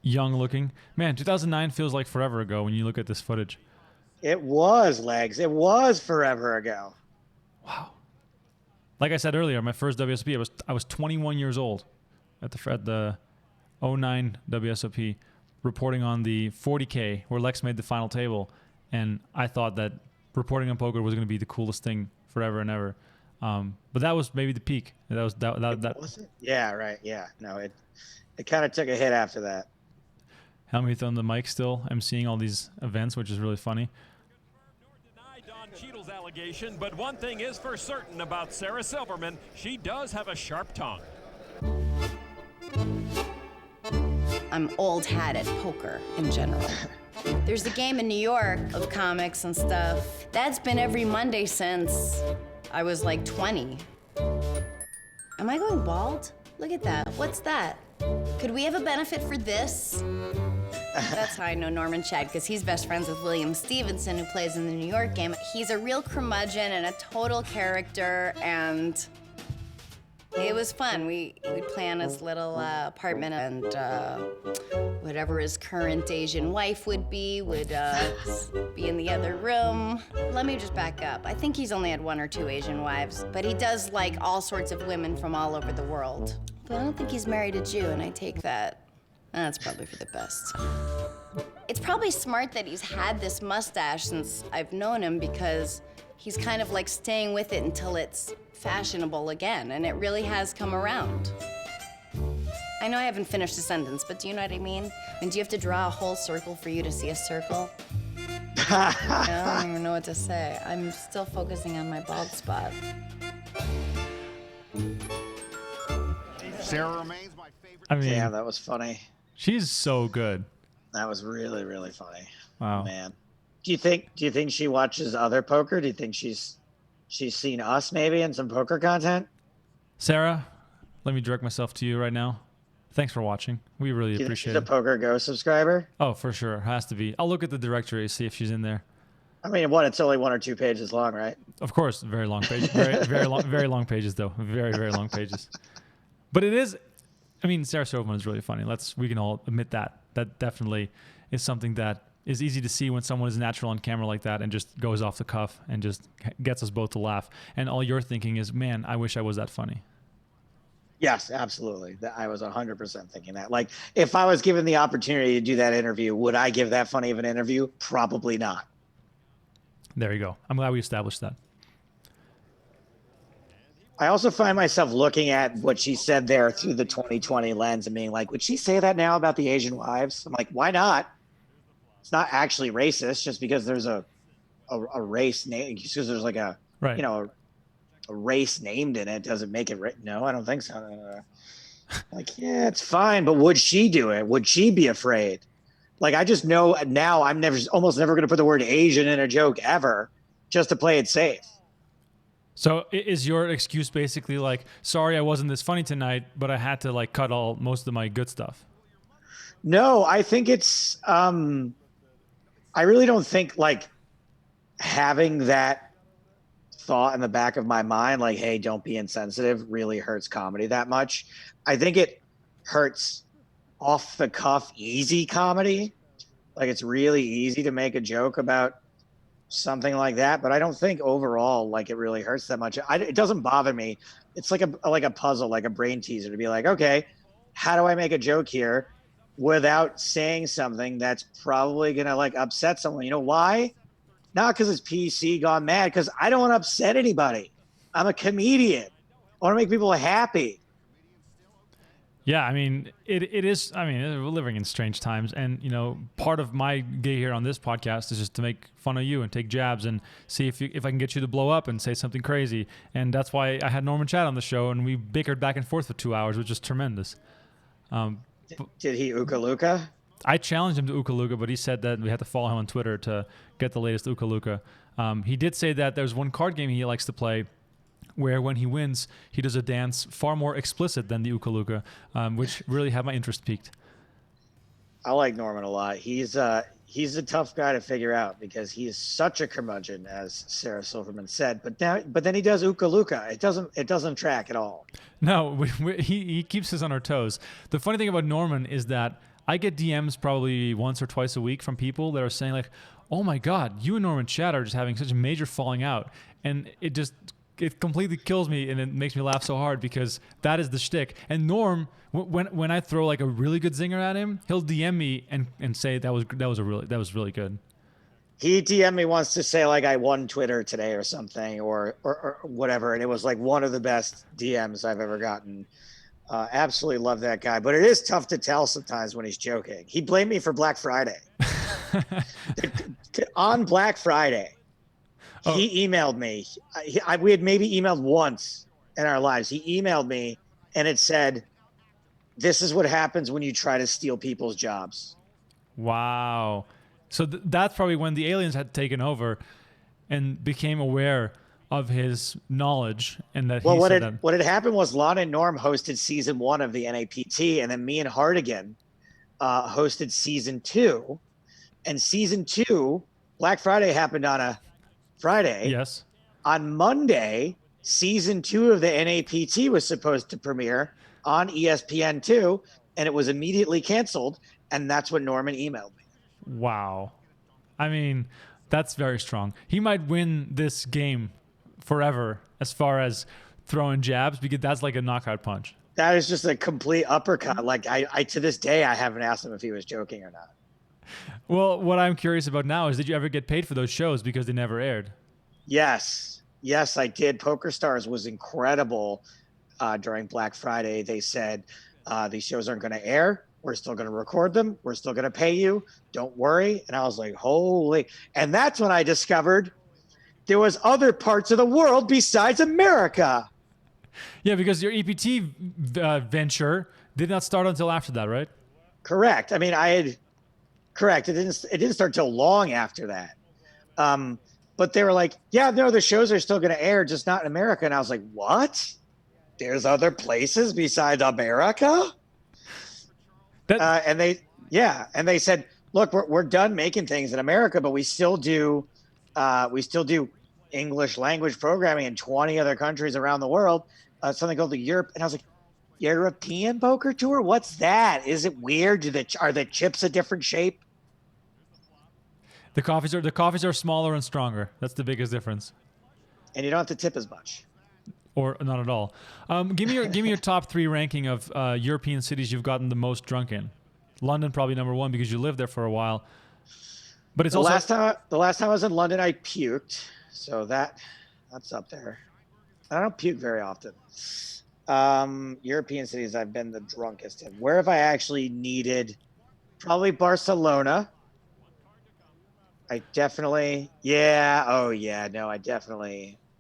young looking. Man, 2009 feels like forever ago when you look at this footage. It was, Legs. It was forever ago. Wow. Like I said earlier, my first WSOP, I was 21 years old at the 09 WSOP, reporting on the 40K where Lex made the final table, and I thought that reporting on poker was going to be the coolest thing forever and ever. But that was maybe the peak. That Was it? Yeah, right. Yeah. No, it kind of took a hit after that. Helmuth on the mic still. I'm seeing all these events, which is really funny. Cheadle's allegation, but one thing is for certain about Sarah Silverman, she does have a sharp tongue. I'm old hat at poker in general. There's a game in New York of comics and stuff. That's been every Monday since I was like 20. Am I going bald? Look at that. What's that? Could we have a benefit for this? That's how I know Norman Chad, because he's best friends with William Stevenson, who plays in the New York game. He's a real curmudgeon and a total character, and it was fun. We'd plan his little apartment, and whatever his current Asian wife would be in the other room. Let me just back up. I think he's only had 1 or 2 Asian wives, but he does like all sorts of women from all over the world. But I don't think he's married a Jew, and I take that. That's probably for the best. It's probably smart that he's had this mustache since I've known him, because he's kind of like staying with it until it's fashionable again, and it really has come around. I know I haven't finished the sentence, but do you know what I mean? I mean, do you have to draw a whole circle for you to see a circle? I don't even know what to say. I'm still focusing on my bald spot. Sarah remains my favorite. I mean, Yeah, that was funny. she's so good. That was really, really funny. Wow. Man. Do you think she watches other poker? Do you think she's seen us maybe in some poker content? Sarah, let me direct myself to you right now. Thanks for watching. We really Do you think appreciate she's a it. PokerGo subscriber? Oh, for sure. Has to be. I'll look at the directory, see if she's in there. I mean, it's only 1 or 2 pages long, right? Of course, very long pages. Very long pages, though. Very long pages. But it is, I mean, Sarah Silverman is really funny. We can all admit that. That definitely is something that is easy to see when someone is natural on camera like that and just goes off the cuff and just gets us both to laugh. And all you're thinking is, man, I wish I was that funny. Yes, absolutely. I was 100% thinking that. Like, if I was given the opportunity to do that interview, would I give that funny of an interview? Probably not. There you go. I'm glad we established that. I also find myself looking at what she said there through the 2020 lens and being like, would she say that now about the Asian wives? I'm like, why not? It's not actually racist just because there's a race name, because there's like a, Right. a race named in it doesn't make it right. No, I don't think so. Like, yeah, it's fine. But would she do it? Would she be afraid? Like, I just know now I'm almost never going to put the word Asian in a joke ever just to play it safe. So is your excuse basically like, sorry, I wasn't this funny tonight, but I had to like cut most of my good stuff? No, I think it's I really don't think like having that thought in the back of my mind, like, hey, don't be insensitive, really hurts comedy that much. I think it hurts off the cuff, easy comedy. Like it's really easy to make a joke about something like that, but I don't think overall like it really hurts that much. It doesn't bother me. It's like a puzzle, like a brain teaser to be like, okay, how do I make a joke here without saying something that's probably gonna like upset someone? You know why? Not because it's PC gone mad, because I don't want to upset anybody. I'm a comedian. I want to make people happy. Yeah, I mean, it is. I mean, we're living in strange times, and you know, part of my gig here on this podcast is just to make fun of you and take jabs and see if I can get you to blow up and say something crazy. And that's why I had Norman Chad on the show, and we bickered back and forth for 2 hours, which is tremendous. Did he Uka-Luka? I challenged him to Uka-Luka, but he said that we had to follow him on Twitter to get the latest Uka-Luka. He did say that there's one card game he likes to play where when he wins, he does a dance far more explicit than the Uka-Luka, which really had my interest peaked. I like Norman a lot. He's a tough guy to figure out because he is such a curmudgeon, as Sarah Silverman said. But then he does Uka-Luka. It doesn't track at all. No, he keeps us on our toes. The funny thing about Norman is that I get DMs probably once or twice a week from people that are saying like, "Oh my God, you and Norman Chad are just having such a major falling out," and it completely kills me, and it makes me laugh so hard because that is the shtick. And Norm, when I throw like a really good zinger at him, he'll DM me and say that was really good. He DM'd me once to say like I won Twitter today or something or whatever, and it was like one of the best DMs I've ever gotten. Absolutely love that guy, but it is tough to tell sometimes when he's joking. He blamed me for Black Friday. On Black Friday. He emailed me. We had maybe emailed once in our lives. He emailed me, and it said, "This is what happens when you try to steal people's jobs." Wow. So that's probably when the aliens had taken over and became aware of his knowledge, and that what had happened was Lon and Norm hosted season 1 of the NAPT, and then me and Hardigan hosted season 2. And season 2, Black Friday happened on a Friday. Yes. On Monday, season 2 of the NAPT was supposed to premiere on ESPN2, and it was immediately canceled. And that's when Norman emailed me. Wow. I mean, that's very strong. He might win this game forever as far as throwing jabs, because that's like a knockout punch. That is just a complete uppercut. Like I to this day, I haven't asked him if he was joking or not. Well, what I'm curious about now is, did you ever get paid for those shows because they never aired? Yes, I did. Poker Stars was incredible during Black Friday. They said these shows aren't going to air. We're still going to record them. We're still going to pay you. Don't worry. And I was like, holy. And that's when I discovered there was other parts of the world besides America. Yeah, because your EPT venture did not start until after that, right? Correct. I mean, Correct. It didn't start till long after that. But they were like, yeah, no, the shows are still going to air, just not in America. And I was like, what? There's other places besides America? And they said, look, we're done making things in America, but we still do English language programming in 20 other countries around the world. Something called the Europe. And I was like, European Poker Tour? What's that? Is it weird? Are the chips a different shape? The coffees are smaller and stronger. That's the biggest difference. And you don't have to tip as much. Or not at all. Give me your top 3 ranking of European cities you've gotten the most drunk in. London probably number 1 because you lived there for a while. But it's the last time I was in London, I puked. So that's up there. I don't puke very often. European cities I've been the drunkest in. Where have I actually needed? Probably Barcelona. I definitely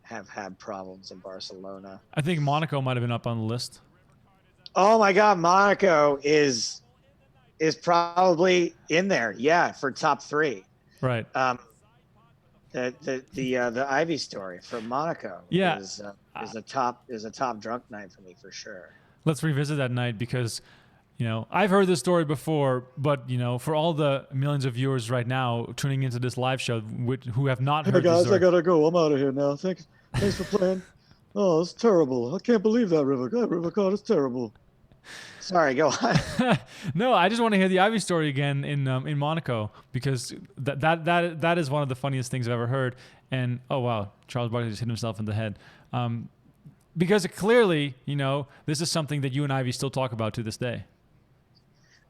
have had problems in Barcelona. I think Monaco might have been up on the list. Oh my God, Monaco is probably in there. Yeah, for top 3. Right. The Ivy story from Monaco. Yeah. is a top drunk night for me for sure. Let's revisit that night because You know, I've heard this story before, but, you know, for all the millions of viewers right now tuning into this live show who have not heard Hey this guys, story. I gotta go. I'm out of here now. Thanks for playing. Oh, it's terrible. I can't believe that river card is terrible. Sorry, go on. No, I just want to hear the Ivy story again in Monaco, because that is one of the funniest things I've ever heard. And oh wow, Charles Barkley just hit himself in the head. Because clearly, you know, this is something that you and Ivy still talk about to this day.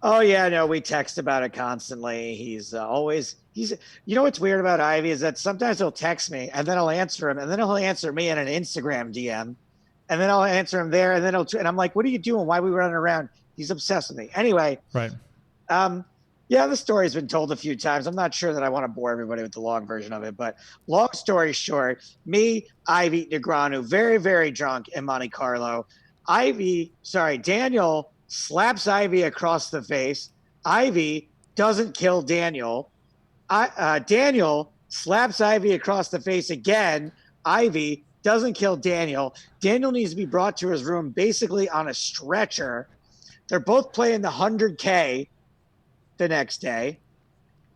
Oh yeah, no, we text about it constantly. He's you know what's weird about Ivy is that sometimes he'll text me and then I'll answer him and then he'll answer me in an Instagram DM and then I'll answer him there and then and I'm like, what are you doing? Why are we running around? He's obsessed with me. Anyway, right. Yeah, the story's been told a few times. I'm not sure that I want to bore everybody with the long version of it, but long story short, me, Ivy, Negreanu, very, very drunk in Monte Carlo. Daniel slaps Ivy across the face. Ivy doesn't kill Daniel. Daniel slaps Ivy across the face again. Ivy doesn't kill Daniel. Daniel needs to be brought to his room basically on a stretcher. They're both playing the 100K the next day.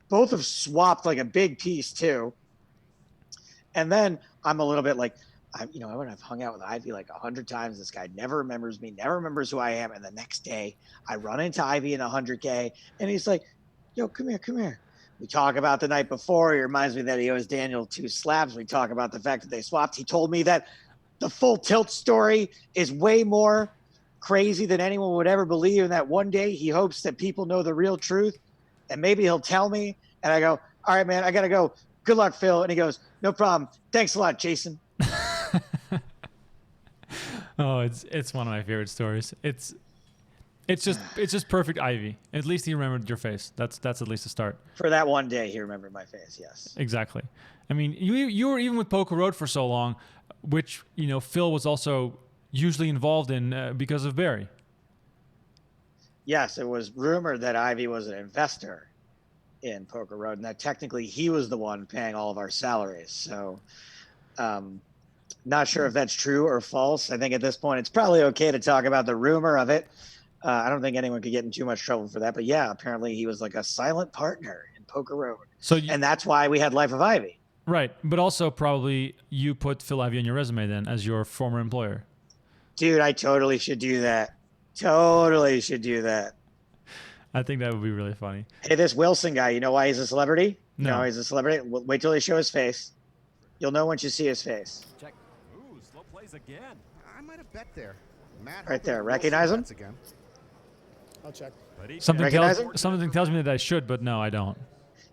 Both have swapped like a big piece too. And then I'm a little bit like, I would have hung out with Ivy like 100 times. This guy never remembers me, never remembers who I am. And the next day I run into Ivy in 100K and he's like, yo, come here. We talk about the night before. He reminds me that he owes Daniel 2 slaps. We talk about the fact that they swapped. He told me that the full tilt story is way more crazy than anyone would ever believe, and that one day he hopes that people know the real truth and maybe he'll tell me. And I go, all right, man, I gotta go. Good luck, Phil. And he goes, no problem. Thanks a lot, Jason. Oh, it's one of my favorite stories. It's just perfect Ivy. At least he remembered your face. That's at least a start. For that one day he remembered my face, yes. Exactly. I mean, you were even with Poker Road for so long, which, you know, Phil was also usually involved in because of Barry. Yes, it was rumored that Ivy was an investor in Poker Road and that technically he was the one paying all of our salaries. So not sure if that's true or false. I think at this point it's probably okay to talk about the rumor of it. I don't think anyone could get in too much trouble for that. But yeah, apparently he was like a silent partner in Poker Road. And that's why we had Life of Ivy. Right. But also probably you put Phil Ivy on your resume then as your former employer. Dude, I totally should do that. Totally should do that. I think that would be really funny. Hey, this Wilson guy, you know why he's a celebrity? No. You know why he's a celebrity? Wait till they show his face. You'll know once you see his face. Check. Ooh, slow plays again. I might have bet there. Matt Right there. hoping Recognize him? Wilson bets again. I'll check. Something Recognize tells me that I should, but no, I don't.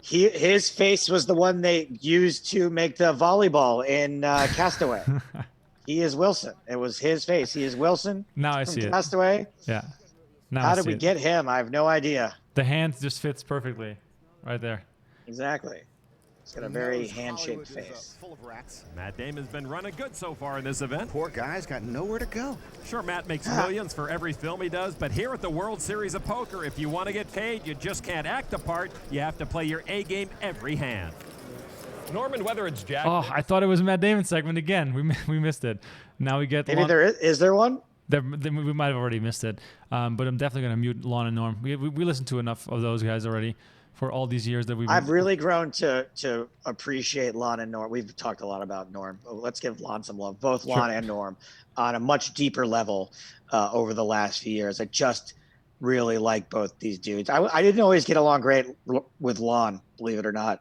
His face was the one they used to make the volleyball in Castaway. He is Wilson. It was his face. He is Wilson. Now I from see it. Castaway. Yeah. Now How I did see we it. get him? I have no idea. The hand just fits perfectly right there. Exactly. He's got a very hand-shaped face. Full of rats. Matt Damon's been running good so far in this event. Poor guy's got nowhere to go. Sure, Matt makes millions for every film he does, but here at the World Series of Poker, if you want to get paid, you just can't act the part. You have to play your A game every hand. Norman, whether it's Jack. Oh, I thought it was a Matt Damon segment again. We missed it. Now we get Maybe there is there one? We might have already missed it, but I'm definitely going to mute Lon and Norm. We listened to enough of those guys already for all these years that we've. I've really grown to appreciate Lon and Norm. We've talked a lot about Norm. Let's give Lon some love. Both Lon and Norm on a much deeper level over the last few years. I just really like both these dudes. I didn't always get along great with Lon, believe it or not.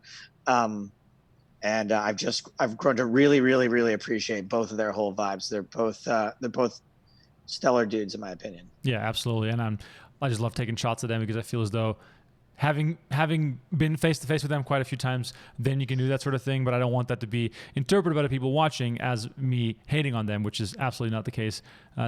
And I've grown to really, really, really appreciate both of their whole vibes. They're both stellar dudes in my opinion. Yeah, absolutely. And I just love taking shots at them because I feel as though having been face to face with them quite a few times, then you can do that sort of thing. But I don't want that to be interpreted by the people watching as me hating on them, which is absolutely not the case.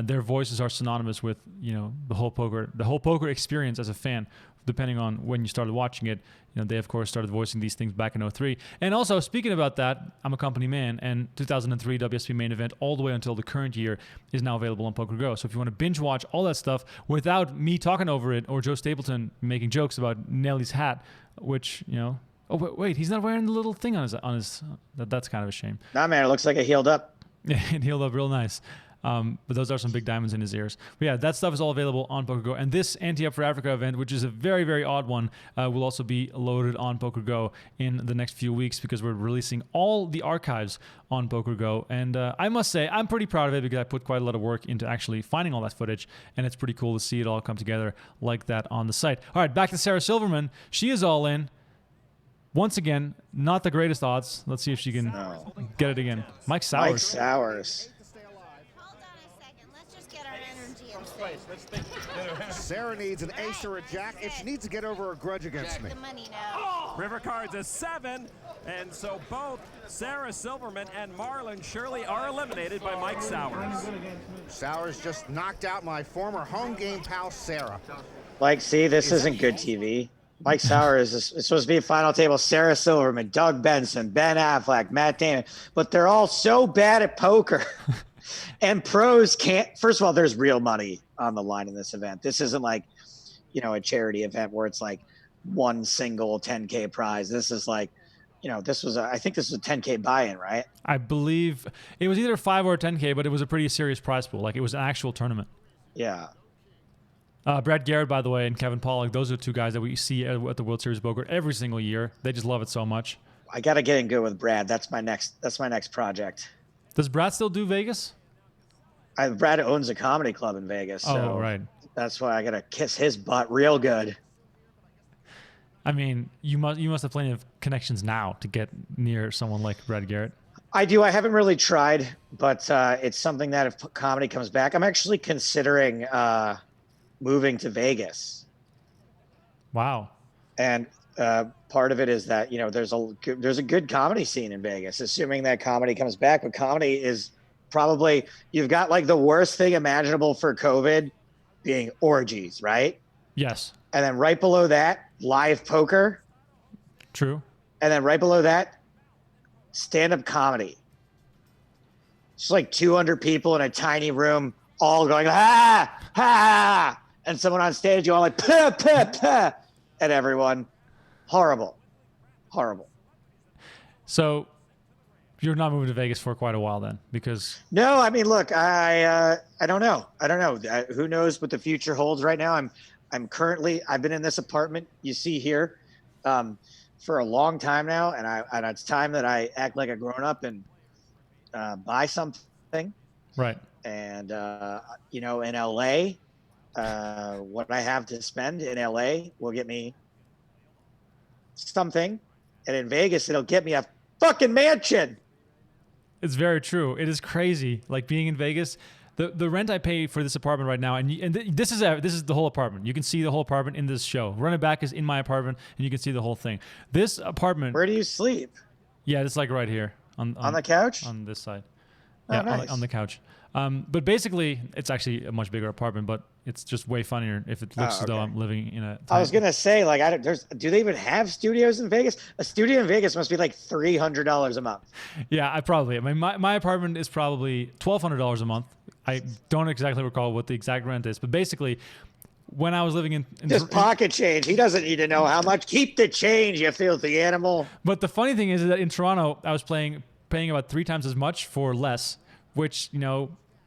Their voices are synonymous with, you know, the whole poker experience as a fan. Depending on when you started watching it, you know, they of course started voicing these things back in 2003. And also, speaking about that, I'm a company man, and 2003 WSP main event all the way until the current year is now available on PokerGO. So if you want to binge watch all that stuff without me talking over it or Joe Stapleton making jokes about Nelly's hat, which, you know, oh wait, he's not wearing the little thing on his. That's kind of a shame. Nah, man, it looks like it healed up. Yeah, it healed up real nice. But those are some big diamonds in his ears. But yeah, that stuff is all available on PokerGo. And this Ante Up for Africa event, which is a very, very odd one, will also be loaded on PokerGo in the next few weeks because we're releasing all the archives on PokerGo. And I must say, I'm pretty proud of it because I put quite a lot of work into actually finding all that footage. And it's pretty cool to see it all come together like that on the site. All right, back to Sarah Silverman. She is all in. Once again, not the greatest odds. Let's see if she can get it again. Mike Sowers. Mike Sowers. Hold on a second. Let's just get our energy up. Sarah needs an ace or a jack, and she needs to get over her grudge against me. The money now. River cards a 7, and so both Sarah Silverman and Marlon Shirley are eliminated by Mike Sowers. Sowers just knocked out my former home game pal, Sarah. Like, see, this isn't good TV. Mike Sowers is supposed to be a final table. Sarah Silverman, Doug Benson, Ben Affleck, Matt Damon. But they're all so bad at poker. And pros can't. First of all, there's real money on the line in this event. This isn't like, a charity event where it's like one single 10K prize. This is like, I think this was a 10K buy-in, right? I believe it was either 5 or 10K, but it was a pretty serious prize pool. Like, it was an actual tournament. Yeah. Brad Garrett, by the way, and Kevin Pollak, those are two guys that we see at the World Series of Poker every single year. They just love it so much. I got to get in good with Brad. That's my next project. Does Brad still do Vegas? Brad owns a comedy club in Vegas. So right. That's why I got to kiss his butt real good. I mean, you must have plenty of connections now to get near someone like Brad Garrett. I do. I haven't really tried, but it's something that if comedy comes back, I'm actually considering moving to Vegas. Wow. And part of it is that, there's a good comedy scene in Vegas, assuming that comedy comes back. But comedy is probably, you've got like the worst thing imaginable for COVID being orgies, right? Yes. And then right below that, live poker. True. And then right below that, stand-up comedy. It's like 200 people in a tiny room, all going, ha, ha, and someone on stage, you all like, pah, pah, pah, at everyone. Horrible. Horrible. So you're not moving to Vegas for quite a while then, because... No, I mean, look, I don't know. Who knows what the future holds right now? I've been in this apartment you see here for a long time now, and it's time that I act like a grown-up and buy something. Right. And, in LA, what I have to spend in LA will get me something. And in Vegas, it'll get me a fucking mansion. It's very true. It is crazy. Like being in Vegas, the rent I pay for this apartment right now, this is the whole apartment. You can see the whole apartment in this show. Run It Back is in my apartment, and you can see the whole thing. This apartment. Where do you sleep? Yeah, it's like right here on the couch. On this side. Oh, Yeah, nice. on the couch. But basically, it's actually a much bigger apartment, but it's just way funnier if it looks as though I'm living in a... I was going to say, like, do they even have studios in Vegas? A studio in Vegas must be like $300 a month. Yeah, I mean, my apartment is probably $1,200 a month. I don't exactly recall what the exact rent is, but basically, when I was living in just pocket change. He doesn't need to know how much. Keep the change, you filthy animal. But the funny thing is that in Toronto, I was paying about 3 times as much for less, which,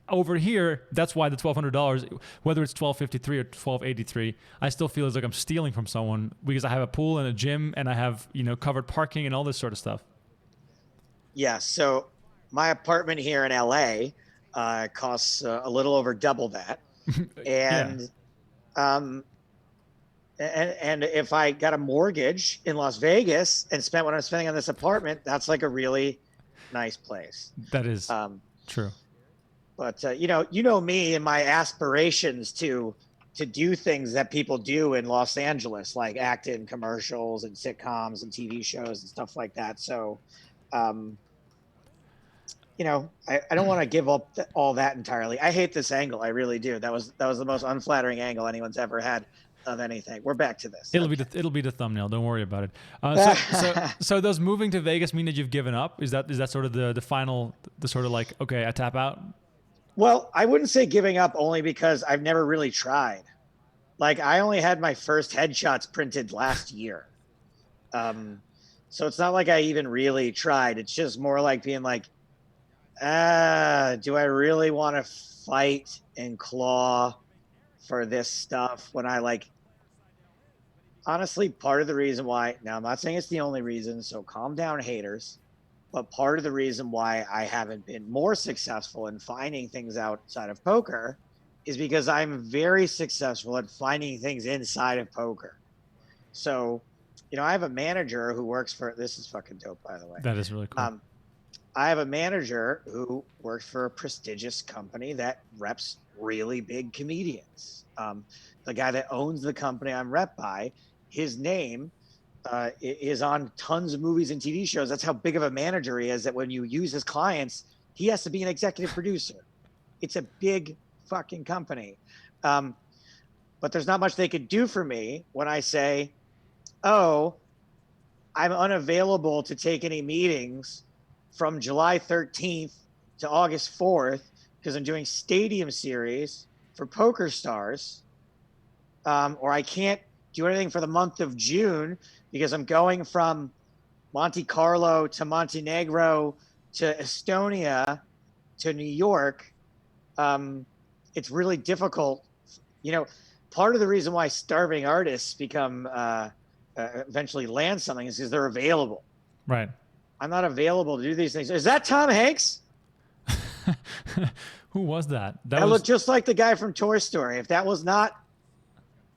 over here, that's why the $1,200, whether it's $1,253 or $1,283, I still feel as like I'm stealing from someone because I have a pool and a gym and I have, covered parking and all this sort of stuff. Yeah. So my apartment here in LA costs a little over double that. And, and if I got a mortgage in Las Vegas and spent what I'm spending on this apartment, that's like a really nice place. That is true. But you know me and my aspirations to do things that people do in Los Angeles, like act in commercials and sitcoms and TV shows and stuff like that. So, I don't want to give up all that entirely. I hate this angle. I really do. That was the most unflattering angle anyone's ever had of anything. We're back to this. It'll be the thumbnail. Don't worry about it. So does moving to Vegas mean that you've given up? Is that sort of the final, the sort of like, okay, I tap out? Well, I wouldn't say giving up, only because I've never really tried. Like, I only had my first headshots printed last year. So it's not like I even really tried. It's just more like being like, Do I really want to fight and claw for this stuff when I like? Honestly, part of the reason why, now I'm not saying it's the only reason, so calm down, haters, but part of the reason why I haven't been more successful in finding things outside of poker is because I'm very successful at finding things inside of poker. So, I have a manager who works for, this is fucking dope, by the way. That is really cool. I have a manager who works for a prestigious company that reps really big comedians. The guy that owns the company I'm rep by, his name is on tons of movies and TV shows. That's how big of a manager he is, that when you use his clients, he has to be an executive producer. It's a big fucking company. But there's not much they could do for me when I say, oh, I'm unavailable to take any meetings from July 13th to August 4th because I'm doing stadium series for Poker Stars, or I can't do anything for the month of June because I'm going from Monte Carlo to Montenegro to Estonia to New York. It's really difficult. Part of the reason why starving artists become eventually land something is because they're available. Right. I'm not available to do these things. Is that Tom Hanks? Who was that? That looked just like the guy from Toy Story. If that was not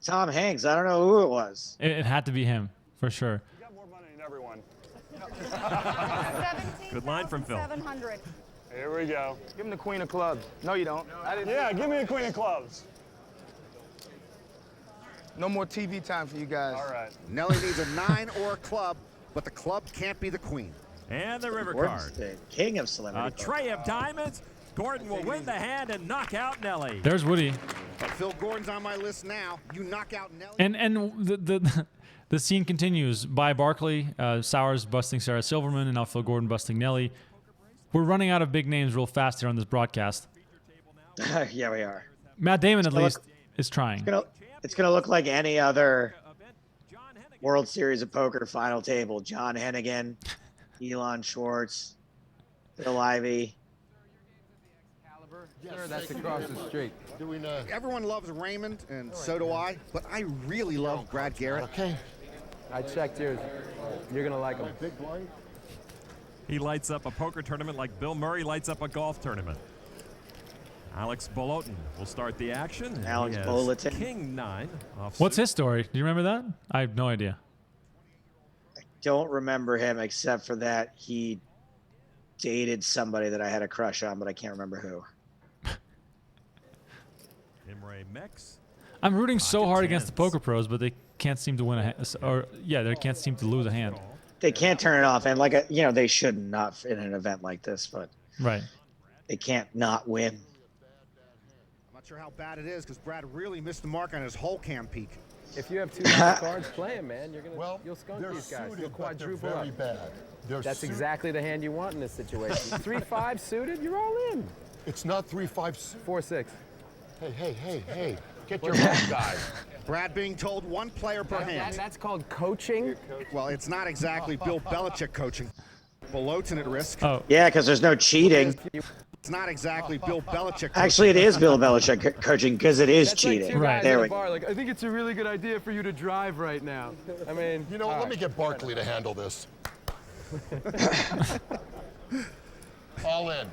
Tom Hanks, I don't know who it was. It had to be him, for sure. You got more money than everyone. Good line from Phil. 700. Here we go. Give him the queen of clubs. No, you don't. Yeah, give me the queen of clubs. No more TV time for you guys. All right. Nelly needs a 9 or a club, but the club can't be the queen. And the river Gordon's card. the king of A celebrity. tray of diamonds. Gordon will win the hand and knock out Nelly. There's Woody. But Phil Gordon's on my list now. You knock out Nelly. And the scene continues by Barkley, Sowers busting Sarah Silverman, and now Phil Gordon busting Nelly. We're running out of big names real fast here on this broadcast. Yeah, we are. Matt Damon, at least, is trying. It's gonna look like any other World Series of Poker final table. John Hennigan, Elon Schwartz, Bill Ivey. Sir, that's across the street. Everyone loves Raymond, and so do I, but I really love Brad Garrett. Okay. I checked yours. You're gonna like him. Big blind? He lights up a poker tournament like Bill Murray lights up a golf tournament. Alex Bolotin will start the action. Alex He has Bolotin. King 9. What's his story? Do you remember that? I have no idea. Don't remember him except for that he dated somebody that I had a crush on, but I can't remember who. Imre Mex. I'm rooting so Pocket hard against the tens. poker pros, but they can't seem to win a hand. They can't seem to lose a hand. They can't turn it off, and they should not in an event like this, but Right. they can't not win. I'm not sure how bad it is because Brad really missed the mark on his whole cam peak. If you have 2 nice cards playing, man, you'll skunk they're these guys. suited, You'll but they're quadruple very up. bad. That's exactly the hand you want in this situation. 3-5 suited, you're all in. It's not 3-5. 4-6. Hey. Get your own guy. Brad being told 1 player per hand. That's called coaching. Well, it's not exactly Bill Belichick coaching. Bolotin at risk. Oh, Yeah, because there's no cheating. It's not exactly Bill Belichick coaching. Actually, it is Bill Belichick coaching because it is That's cheating. like 2 Right. guys There at we a bar, like, I think it's a really good idea for you to drive right now. I mean, You know what? Let me get Barkley to handle this. All in.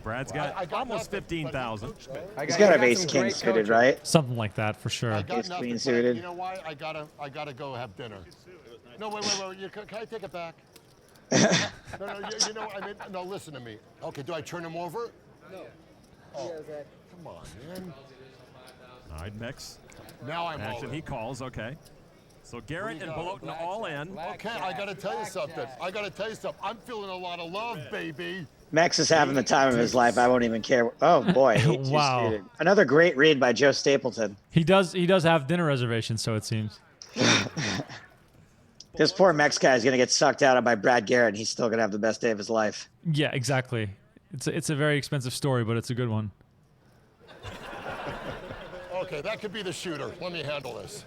Brad's got I got almost nothing, but 15,000. coach me. He's got to have ace king suited, right? something like that for sure. I got Ace nothing, queen but suited. You know why? I gotta go have dinner. No, wait. Can I take it back? No, you know, I mean, no, listen to me. Okay, do I turn him over? No. Oh, come on, man. All right, Mex. Now I'm all Action in. he calls, okay. So Garrett and got? Bolotin all in. Okay, I gotta tell you something. I'm feeling a lot of love, baby. Max is having the time of his life. I won't even care. Oh boy, he just Wow. suited. Another great read by Joe Stapleton. He does have dinner reservations, so it seems. This poor Mex guy is gonna get sucked out of by Brad Garrett, and he's still gonna have the best day of his life. Yeah, exactly. It's a very expensive story, but it's a good one. Okay, that could be the shooter. Let me handle this.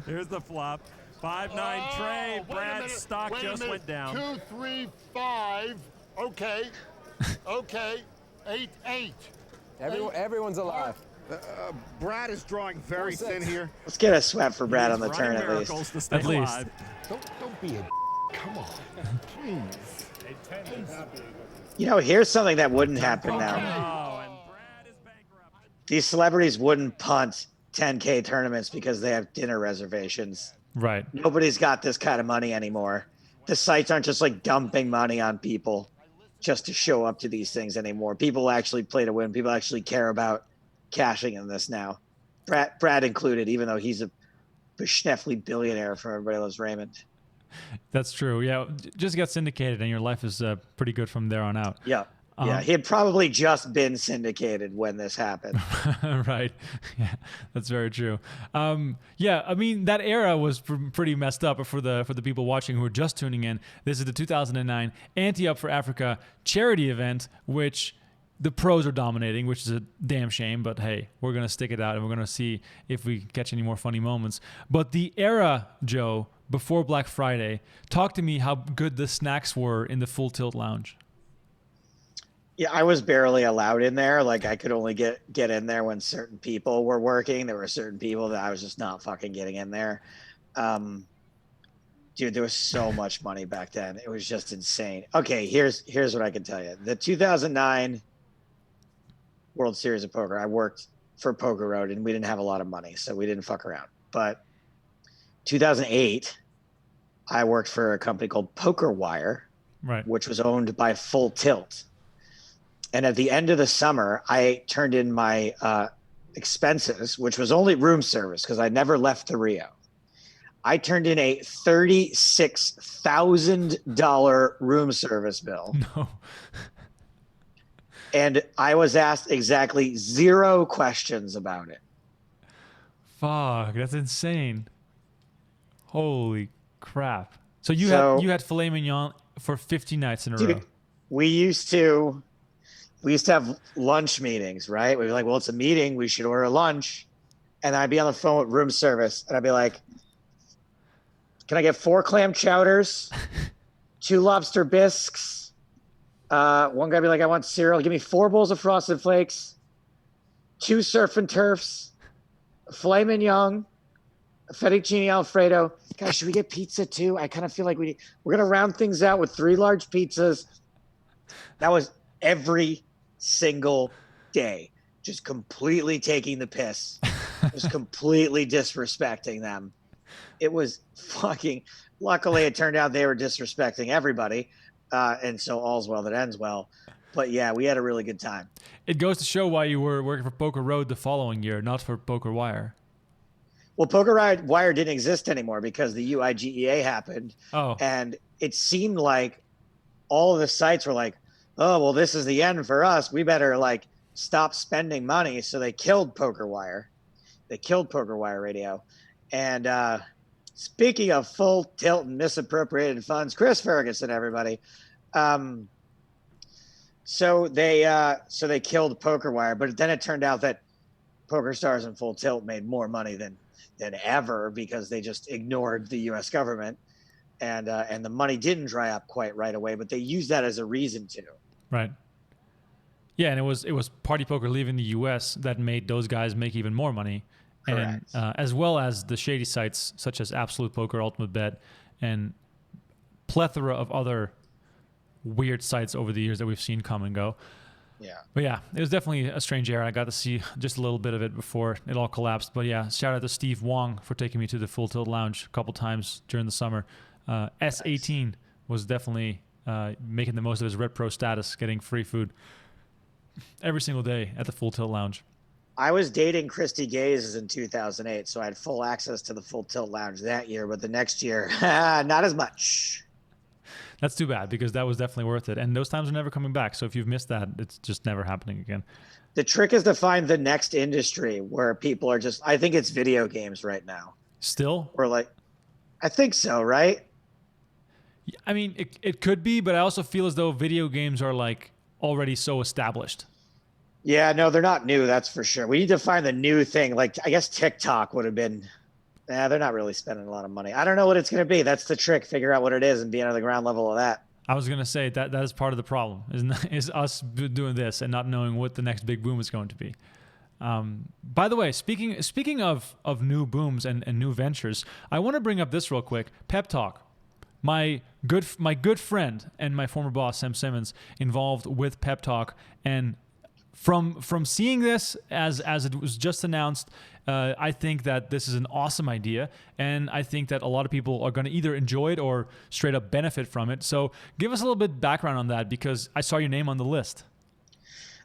Here's the flop. 5-9 tray. Wait a Brad's minute, stock wait a just minute. went down. 2, 3, 5. Okay. Okay. 8-8. Everyone's alive. Brad is drawing very thin here. Let's get a sweat for Brad He on the needs turn running at least. miracles to stay At least. alive. Don't be a come on. Please. You know, here's something that wouldn't happen now. Oh, and Brad is bankrupt. These celebrities wouldn't punt 10K tournaments because they have dinner reservations. Right. Nobody's got this kind of money anymore. The sites aren't just like dumping money on people just to show up to these things anymore. People actually play to win. People actually care about cashing in this now. Brad included, even though he's a Schneffly billionaire from Everybody Loves Raymond. That's true. Yeah, just get syndicated, and your life is pretty good from there on out. Yeah. Yeah, he had probably just been syndicated when this happened. Right. Yeah, that's very true. Yeah, I mean that era was pretty messed up. But for the people watching who are just tuning in, this is the 2009 Ante Up for Africa charity event, which the pros are dominating, which is a damn shame. But hey, we're gonna stick it out, and we're gonna see if we catch any more funny moments. But the era, Joe, before Black Friday, talk to me how good the snacks were in the Full Tilt Lounge. Yeah, I was barely allowed in there. Like I could only get in there when certain people were working. There were certain people that I was just not fucking getting in there. Dude, there was so much money back then. It was just insane. Okay, here's what I can tell you. The 2009 World Series of Poker, I worked for Poker Road, and we didn't have a lot of money, so we didn't fuck around. But 2008, I worked for a company called Poker Wire, right, which was owned by Full Tilt. And at the end of the summer, I turned in my expenses, which was only room service because I never left the Rio. I turned in a $36,000 room service bill. No. And I was asked exactly 0 questions about it. Fuck, that's insane. Holy crap. So you had filet mignon for 50 nights in a row. We used to have lunch meetings, right? We'd be like, well, it's a meeting. We should order lunch. And I'd be on the phone with room service. And I'd be like, can I get 4 clam chowders, 2 lobster bisques? One guy would be like, I want cereal. Give me 4 bowls of Frosted Flakes, 2 surf and turfs, a filet mignon, a fettuccine Alfredo. Guys, should we get pizza too? I kind of feel like we're going to round things out with 3 large pizzas. That was every single day, just completely taking the piss, just completely disrespecting them. It was fucking, luckily it turned out they were disrespecting everybody. And so all's well that ends well. But yeah, we had a really good time. It goes to show why you were working for Poker Road the following year, not for Poker Wire. Well, Poker Wire didn't exist anymore because the UIGEA happened. Oh. And it seemed like all of the sites were like, oh, well, this is the end for us. We better like stop spending money. So they killed Poker Wire. They killed Poker Wire Radio. And speaking of Full Tilt and misappropriated funds, Chris Ferguson, everybody. So they killed Poker Wire, but then it turned out that Poker Stars and Full Tilt made more money than ever because they just ignored the U.S. government. And the money didn't dry up quite right away, but they used that as a reason to. Right. Yeah, and it was Party Poker leaving the U.S. that made those guys make even more money. Correct. And as well as the shady sites such as Absolute Poker, Ultimate Bet, and plethora of other weird sites over the years that we've seen come and go. Yeah. But yeah, it was definitely a strange era. I got to see just a little bit of it before it all collapsed. But yeah, shout out to Steve Wong for taking me to the Full Tilt Lounge a couple times during the summer. S18 was definitely making the most of his Red Pro status, getting free food every single day at the Full Tilt Lounge. I was dating Christy Gaze in 2008, so I had full access to the Full Tilt Lounge that year, but the next year, not as much. That's too bad because that was definitely worth it. And those times are never coming back. So if you've missed that, it's just never happening again. The trick is to find the next industry where people are just, I think it's video games right now. Still? Or like, I think so, right? I mean, it could be, but I also feel as though video games are like already so established. Yeah, no, they're not new. That's for sure. We need to find the new thing. Like, I guess TikTok would have been, they're not really spending a lot of money. I don't know what it's going to be. That's the trick. Figure out what it is and be under the ground level of that. I was gonna say that is part of the problem is us doing this and not knowing what the next big boom is going to be. By the way, speaking of new booms and new ventures, I want to bring up this real quick. Pep Talk. My good friend and my former boss Sam Simmons involved with Pep Talk, and from seeing this as it was just announced, I think that this is an awesome idea, and I think that a lot of people are going to either enjoy it or straight up benefit from it. So give us a little bit background on that, because I saw your name on the list.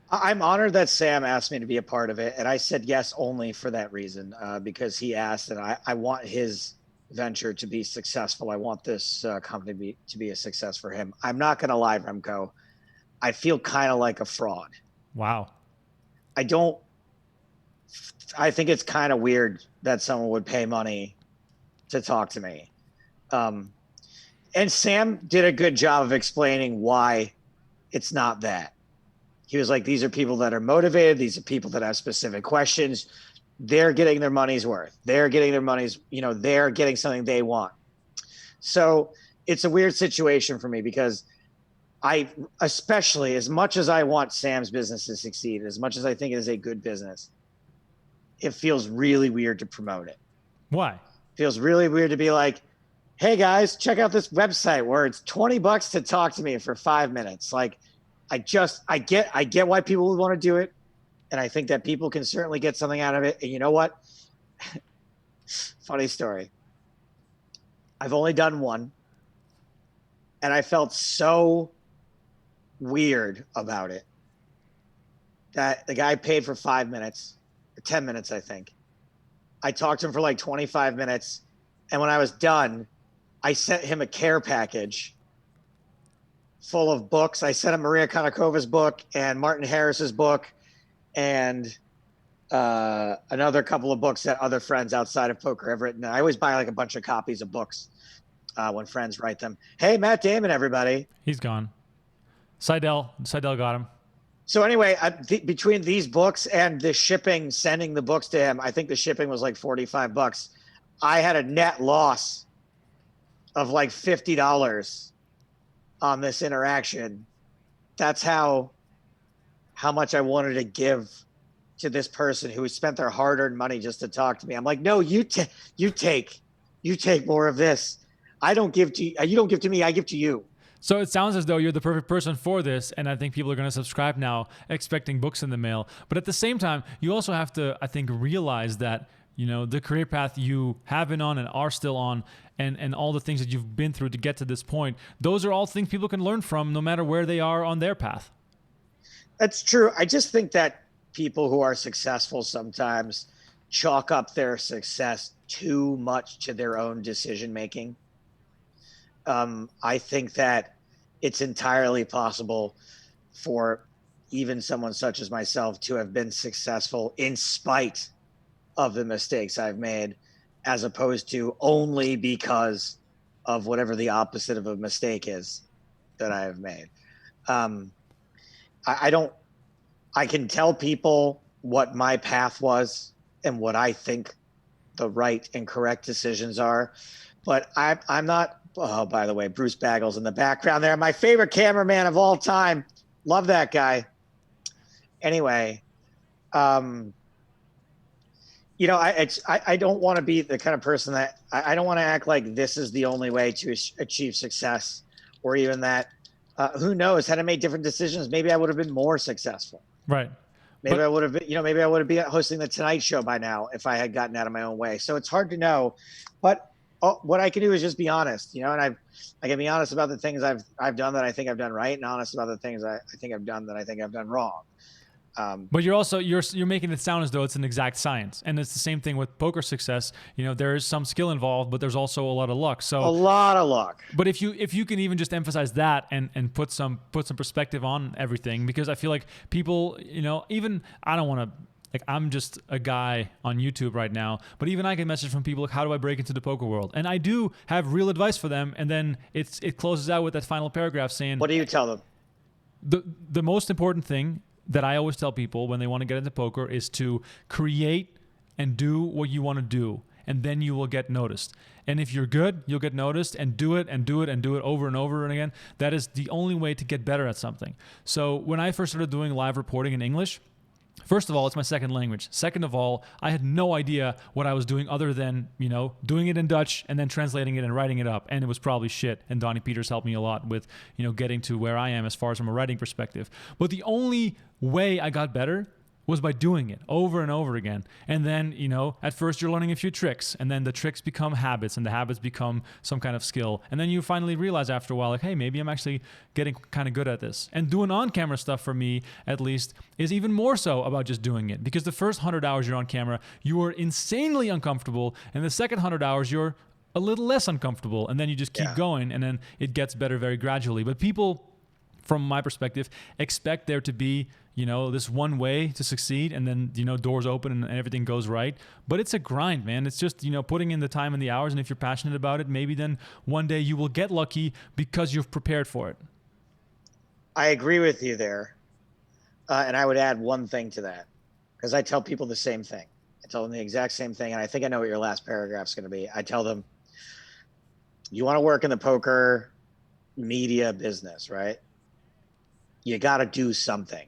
I'm honored that Sam asked me to be a part of it, and I said yes only for that reason, because he asked, and I want his venture to be successful. I want this company to be a success for him. I'm not going to lie, Remko. I feel kind of like a fraud. Wow. I think it's kind of weird that someone would pay money to talk to me. And Sam did a good job of explaining why it's not that. He was like, these are people that are motivated. These are people that have specific questions. They're getting their money's worth. They're getting their money's, they're getting something they want. So it's a weird situation for me, because especially as much as I want Sam's business to succeed, as much as I think it is a good business, it feels really weird to promote it. Why? It feels really weird to be like, hey guys, check out this website where it's $20 to talk to me for 5 minutes. Like, I get why people would want to do it. And I think that people can certainly get something out of it. And you know what? Funny story. I've only done one, and I felt so weird about it that the guy paid for 5 minutes, or 10 minutes, I think. I talked to him for like 25 minutes. And when I was done, I sent him a care package full of books. I sent him Maria Konikova's book and Martin Harris's book and another couple of books that other friends outside of poker have written. I always buy like a bunch of copies of books when friends write them. Hey, Matt Damon, everybody. He's gone. Seidel got him. So anyway, between these books and the shipping, sending the books to him, I think the shipping was like $45. I had a net loss of like $50 on this interaction. That's how much I wanted to give to this person who spent their hard-earned money just to talk to me. I'm like, no, you take more of this. You don't give to me, I give to you. So it sounds as though you're the perfect person for this, and I think people are going to subscribe now expecting books in the mail. But at the same time, you also have to, I think, realize that, the career path you have been on and are still on, and all the things that you've been through to get to this point, those are all things people can learn from no matter where they are on their path. That's true. I just think that people who are successful sometimes chalk up their success too much to their own decision-making. I think that it's entirely possible for even someone such as myself to have been successful in spite of the mistakes I've made, as opposed to only because of whatever the opposite of a mistake is that I have made. I can tell people what my path was and what I think the right and correct decisions are, but I'm not. Oh, by the way, Bruce Baggles in the background there, my favorite cameraman of all time. Love that guy. Anyway, I don't want to be the kind of person that I don't want to act like this is the only way to achieve success, or even that. Who knows? Had I made different decisions, maybe I would have been more successful. Right. Maybe I would have been, maybe I would have been hosting the Tonight Show by now if I had gotten out of my own way. So it's hard to know, but what I can do is just be honest, and I can be honest about the things I've done that I think I've done right, and honest about the things I think I've done that I think I've done wrong. But you're making it sound as though it's an exact science, and it's the same thing with poker success. There is some skill involved, but there's also a lot of luck. So a lot of luck. But if you can even just emphasize that and put some perspective on everything, because I feel like people, even I don't want to. Like, I'm just a guy on YouTube right now, but even I get messages from people like, how do I break into the poker world? And I do have real advice for them, and then it closes out with that final paragraph saying, what do you tell them? The most important thing that I always tell people when they want to get into poker is to create and do what you want to do. and then you will get noticed. And if you're good, you'll get noticed, and do it and do it and do it over and over again. That is the only way to get better at something. So when I first started doing live reporting in English, first of all, it's my second language. Second of all, I had no idea what I was doing other than, doing it in Dutch and then translating it and writing it up. And it was probably shit. And Donnie Peters helped me a lot with, getting to where I am as far as from a writing perspective. But the only way I got better was by doing it over and over again. And then, at first you're learning a few tricks, and then the tricks become habits, and the habits become some kind of skill. And then you finally realize after a while, like, hey, maybe I'm actually getting kind of good at this. And doing on-camera stuff, for me, at least, is even more so about just doing it. Because the first 100 hours you're on camera, you are insanely uncomfortable. And the second 100 hours, you're a little less uncomfortable. And then you just keep going, and then it gets better very gradually. But people, from my perspective, expect there to be, this one way to succeed, and then, doors open and everything goes right. But it's a grind, man. It's just, putting in the time and the hours. And if you're passionate about it, maybe then one day you will get lucky because you've prepared for it. I agree with you there. And I would add one thing to that, because I tell people the same thing. I tell them the exact same thing. And I think I know what your last paragraph is going to be. I tell them, you want to work in the poker media business, right? You got to do something.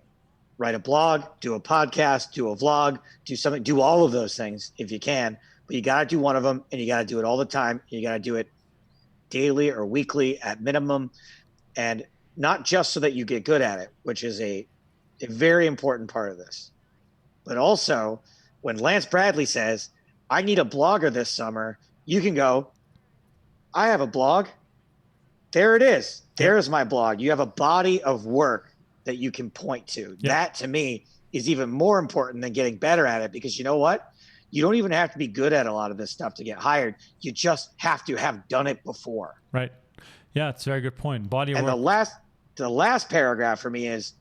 Write a blog, do a podcast, do a vlog, do something, do all of those things if you can, but you got to do one of them, and you got to do it all the time. You got to do it daily or weekly at minimum, and not just so that you get good at it, which is a very important part of this, but also when Lance Bradley says, I need a blogger this summer, you can go, I have a blog. There it is. There's my blog. You have a body of work that you can point to. Yep. That, to me, is even more important than getting better at it, because you know what? You don't even have to be good at a lot of this stuff to get hired. You just have to have done it before. Right. Yeah, it's a very good point. Body of and work. The last paragraph for me is,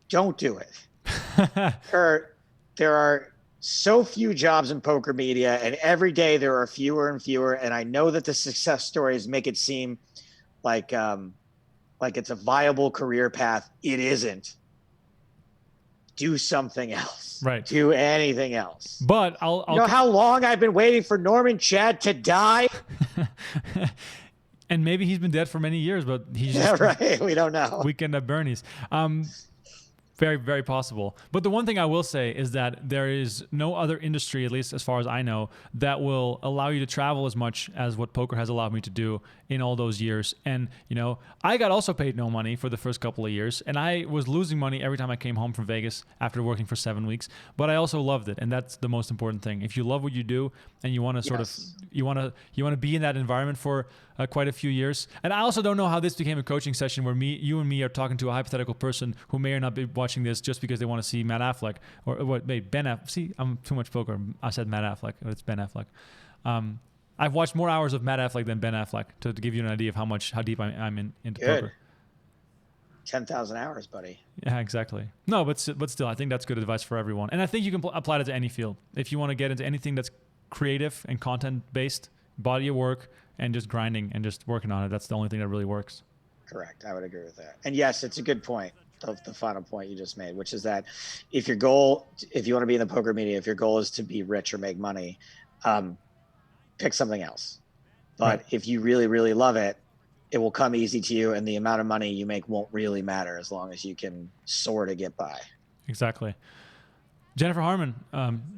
don't do it. There are so few jobs in poker media, and every day there are fewer and fewer. And I know that the success stories make it seem like it's a viable career path. It isn't. Do something else. Right. Do anything else. But I'll you know how long I've been waiting for Norman Chad to die? And maybe he's been dead for many years, but he's just right. We don't know. Weekend at Bernie's. Very, very possible. But the one thing I will say is that there is no other industry, at least as far as I know, that will allow you to travel as much as what poker has allowed me to do in all those years. And, I got also paid no money for the first couple of years, and I was losing money every time I came home from Vegas after working for 7 weeks. But I also loved it, and that's the most important thing. If you love what you do and you want to sort of, you want to be in that environment for quite a few years. And I also don't know how this became a coaching session where you and me are talking to a hypothetical person who may or not be watching this just because they want to see Matt Affleck or what? Wait, Ben Affleck. See, I'm too much poker. I said Matt Affleck, but it's Ben Affleck. I've watched more hours of Matt Affleck than Ben Affleck to give you an idea of how deep I'm into poker. 10,000 hours, buddy. Yeah, exactly. No, but still, I think that's good advice for everyone. And I think you can apply that to any field. If you want to get into anything that's creative and content-based, body of work, and just grinding and just working on it, that's the only thing that really works. Correct. I would agree with that. And yes, it's a good point, the final point you just made, which is that if you want to be in the poker media, if your goal is to be rich or make money, pick something else. But if you really, really love it, it will come easy to you, and the amount of money you make won't really matter as long as you can sort of get by. Exactly. Jennifer Harmon,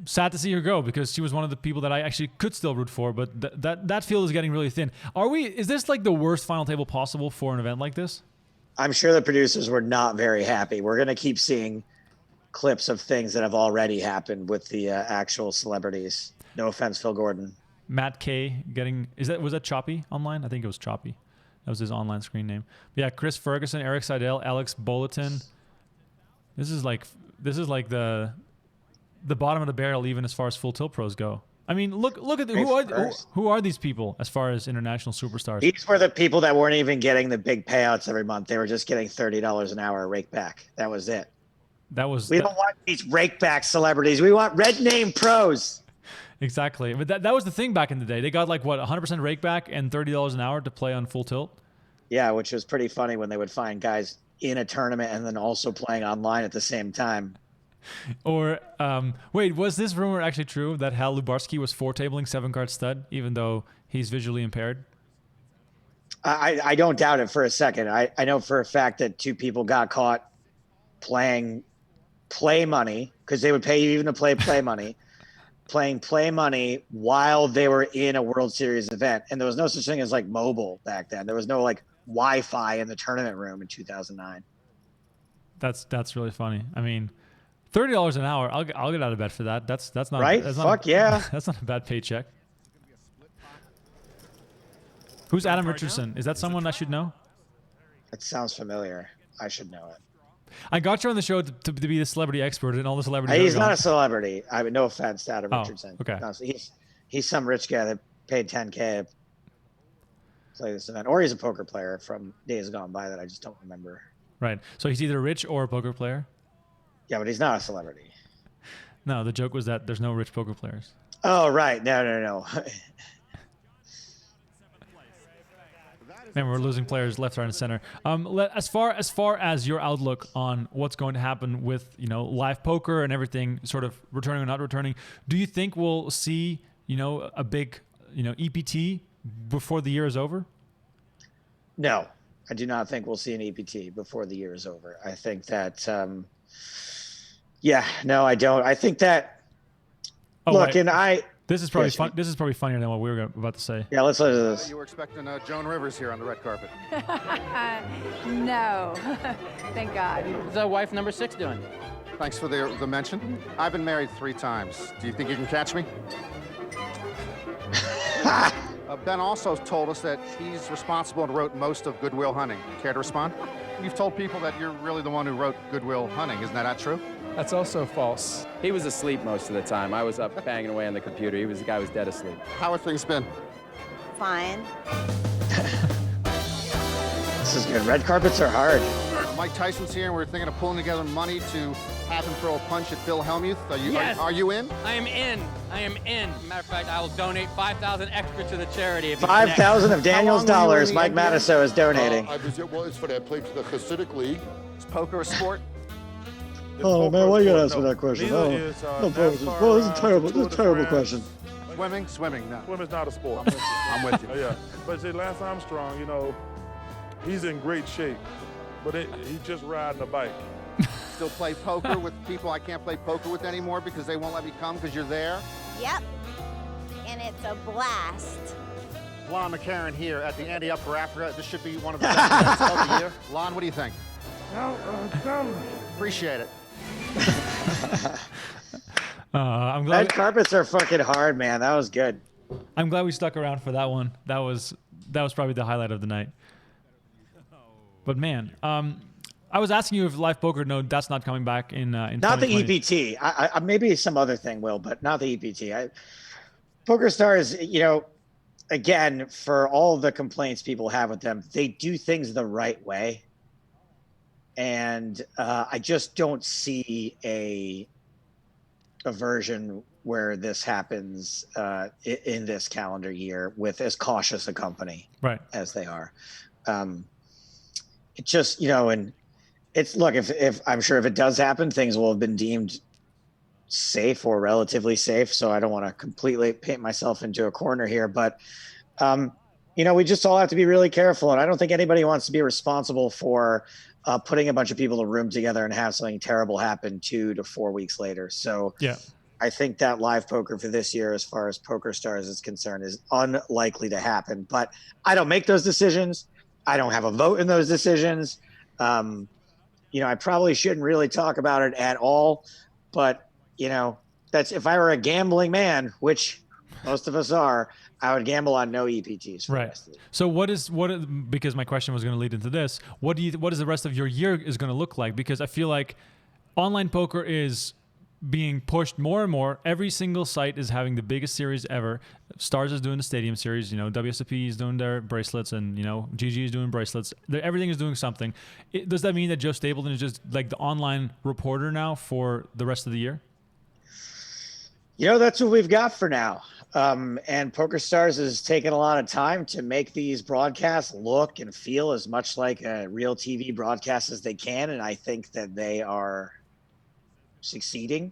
sad to see her go because she was one of the people that I actually could still root for, but that field is getting really thin. Is this like the worst final table possible for an event like this? I'm sure the producers were not very happy. We're going to keep seeing clips of things that have already happened with the actual celebrities. No offense, Phil Gordon. Matt K was that Choppy online? I think it was Choppy. That was his online screen name. But yeah, Chris Ferguson, Eric Seidel, Alex Bulletin. This is like the bottom of the barrel, even as far as full tilt pros go. I mean, look at who are these people as far as international superstars? These were the people that weren't even getting the big payouts every month. They were just getting $30 an hour rake back. That was it. We don't want these rake back celebrities. We want red name pros. Exactly. But that was the thing back in the day. They got 100% rake back and $30 an hour to play on full tilt. Yeah, which was pretty funny when they would find guys in a tournament and then also playing online at the same time. Or wait, was this rumor actually true that Hal Lubarski was 4-tabling 7-card stud, even though he's visually impaired? I don't doubt it for a second. I know for a fact that 2 people got caught playing play money, because they would pay you even to play money, playing play money while they were in a World Series event. And there was no such thing as like mobile back then. There was no like Wi-Fi in the tournament room in 2009. That's really funny. I mean, $30 an hour, I'll get out of bed for that. That's not right. That's Fuck not, yeah. That's not a bad paycheck. Who's Adam Richardson? Is that someone I should know? It sounds familiar. I should know it. I got you on the show to be the celebrity expert, and all the celebrities. He's not a celebrity. I mean, no offense to Adam Oh, Richardson. okay. No, he's some rich guy that paid $10K to play this event, or he's a poker player from days gone by that I just don't remember. Right. So he's either rich or a poker player. Yeah, but he's not a celebrity. No, the joke was that there's no rich poker players. Oh, right. No. Man, we're losing players left, right, and center. As far as your outlook on what's going to happen with live poker and everything, sort of returning or not returning, do you think we'll see a big EPT before the year is over? No, I do not think we'll see an EPT before the year is over. I think that, no, I don't. I think that. Look, wait. and This is probably fun. This is probably funnier than what we were about to say. Yeah, let's listen to this. You were expecting Joan Rivers here on the red carpet. No, thank God. How's wife number 6 doing? Thanks for the mention. I've been married 3 times. Do you think you can catch me? Ben also told us that he's responsible and wrote most of Good Will Hunting. Care to respond? You've told people that you're really the one who wrote Good Will Hunting. Isn't that not true? That's also false. He was asleep most of the time. I was up banging away on the computer. The guy was dead asleep. How have things been? Fine. This is good. Red carpets are hard. Mike Tyson's here, and we're thinking of pulling together money to have him throw a punch at Phil Hellmuth. Yes. Are you in? I am in. Matter of fact, I will donate $5,000 extra to the charity. 5,000 of Daniel's dollars. Mike Matasso is donating. It's for that play for the Hasidic League. Is poker a sport? Oh man, why you gotta ask me that question? No, this is a terrible. This is a terrible question. Swimming, no. Swimming's not a sport. I'm with you. Yeah, but see, Lance Armstrong, he's in great shape, but he's just riding a bike. Still play poker with people I can't play poker with anymore because they won't let me come because you're there? Yep. And it's a blast. Lon McCarran here at the Ante Up for Africa. This should be one of the best events of the year. Lon, what do you think? Appreciate it. I'm glad. Red carpets are fucking hard, man. That was good. I'm glad we stuck around for that one. That was probably the highlight of the night. But man, I was asking you if live poker. No, that's not coming back in. Not the EPT. I maybe some other thing will, but not the EPT. PokerStars, again, for all the complaints people have with them, they do things the right way. And I just don't see a version where this happens in this calendar year with as cautious a company as they are. It just, and it's, look, if I'm sure if it does happen, things will have been deemed safe or relatively safe. So I don't want to completely paint myself into a corner here, but we just all have to be really careful. And I don't think anybody wants to be responsible for putting a bunch of people in a room together and have something terrible happen 2 to 4 weeks later. So yeah, I think that live poker for this year, as far as PokerStars is concerned, is unlikely to happen. But I don't make those decisions. I don't have a vote in those decisions. I probably shouldn't really talk about it at all. But, that's if I were a gambling man, which most of us are, I would gamble on no EPTs. For the rest of the year. So because my question was going to lead into this, what is the rest of your year is going to look like? Because I feel like online poker is being pushed more and more. Every single site is having the biggest series ever. Stars is doing the Stadium Series. WSOP is doing their bracelets, and GG is doing bracelets. Everything is doing something. Does that mean that Joe Stapleton is just like the online reporter now for the rest of the year? That's what we've got for now. And PokerStars has taken a lot of time to make these broadcasts look and feel as much like a real TV broadcast as they can. And I think that they are succeeding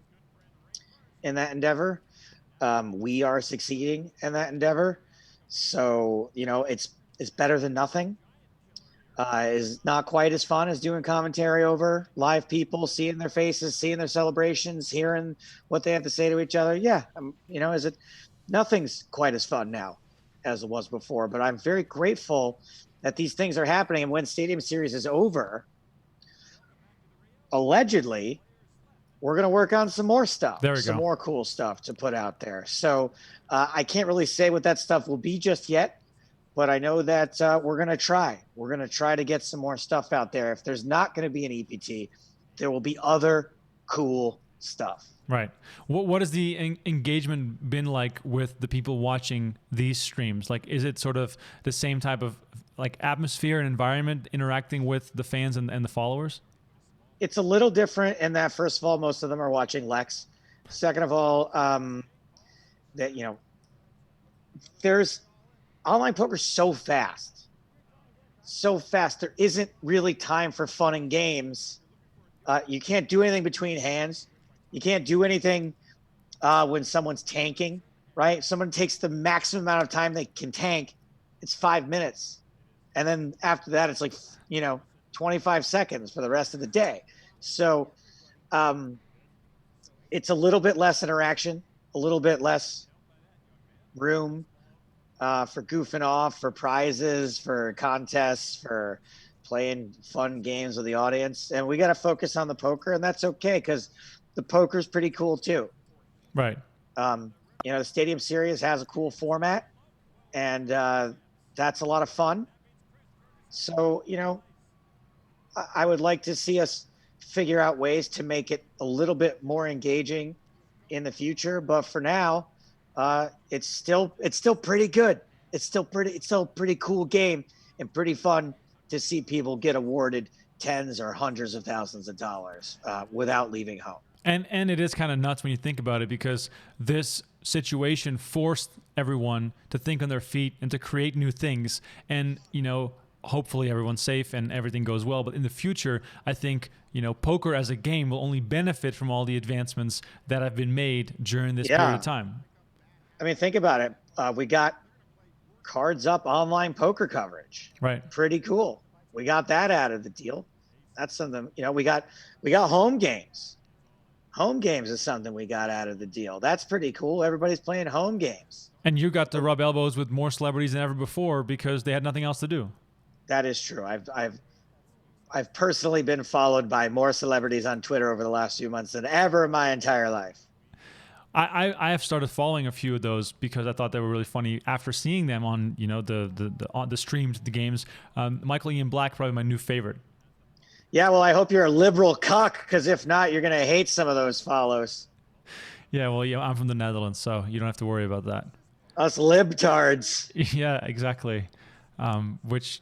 in that endeavor. We are succeeding in that endeavor. So, it's better than nothing. Is not quite as fun as doing commentary over live people, seeing their faces, seeing their celebrations, hearing what they have to say to each other. Yeah. Nothing's quite as fun now as it was before, but I'm very grateful that these things are happening. And when Stadium Series is over, allegedly, we're going to work on some more stuff, some more cool stuff to put out there. So I can't really say what that stuff will be just yet, but I know that we're going to try. We're going to try to get some more stuff out there. If there's not going to be an EPT, there will be other cool stuff. Right. What has the engagement been like with the people watching these streams? Like, is it sort of the same type of like atmosphere and environment interacting with the fans and the followers? It's a little different in that, first of all, most of them are watching Lex. Second of all, there's online poker so fast. There isn't really time for fun and games. You can't do anything between hands. You can't do anything when someone's tanking, right? If someone takes the maximum amount of time they can tank, it's 5 minutes. And then after that, it's like, 25 seconds for the rest of the day. So it's a little bit less interaction, a little bit less room for goofing off, for prizes, for contests, for playing fun games with the audience. And we got to focus on the poker, and that's okay because the poker's pretty cool too. Right. The Stadium Series has a cool format, and that's a lot of fun. So, I would like to see us figure out ways to make it a little bit more engaging in the future. But for now, it's still pretty good. It's still a pretty cool game and pretty fun to see people get awarded tens or hundreds of thousands of dollars without leaving home. And it is kind of nuts when you think about it, because this situation forced everyone to think on their feet and to create new things. And, hopefully everyone's safe and everything goes well. But in the future, I think, poker as a game will only benefit from all the advancements that have been made during this period of time. I mean, think about it. We got Cards Up online poker coverage. Right. Pretty cool. We got that out of the deal. That's something, we got home games. Home games is something we got out of the deal. That's pretty cool. Everybody's playing home games. And you got to rub elbows with more celebrities than ever before because they had nothing else to do. That is true. I've personally been followed by more celebrities on Twitter over the last few months than ever in my entire life. I have started following a few of those because I thought they were really funny after seeing them on the streams, the games. Michael Ian Black, probably my new favorite. Yeah, well, I hope you're a liberal cuck, because if not, you're gonna hate some of those follows. Yeah, well, I'm from the Netherlands, so you don't have to worry about that. Us libtards. Yeah, exactly. Which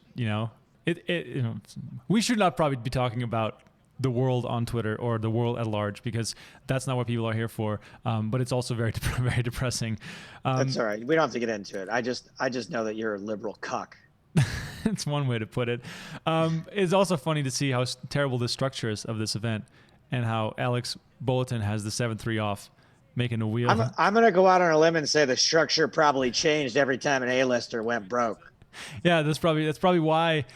we should not probably be talking about the world on Twitter or the world at large, because that's not what people are here for. But it's also very very depressing. That's all right. We don't have to get into it. I just know that you're a liberal cuck. It's one way to put it. It's also funny to see how terrible the structure is of this event, and how Alex Bulletin has the 7-3 off, making a wheel. I'm gonna go out on a limb and say the structure probably changed every time an A-lister went broke. Yeah, that's probably why.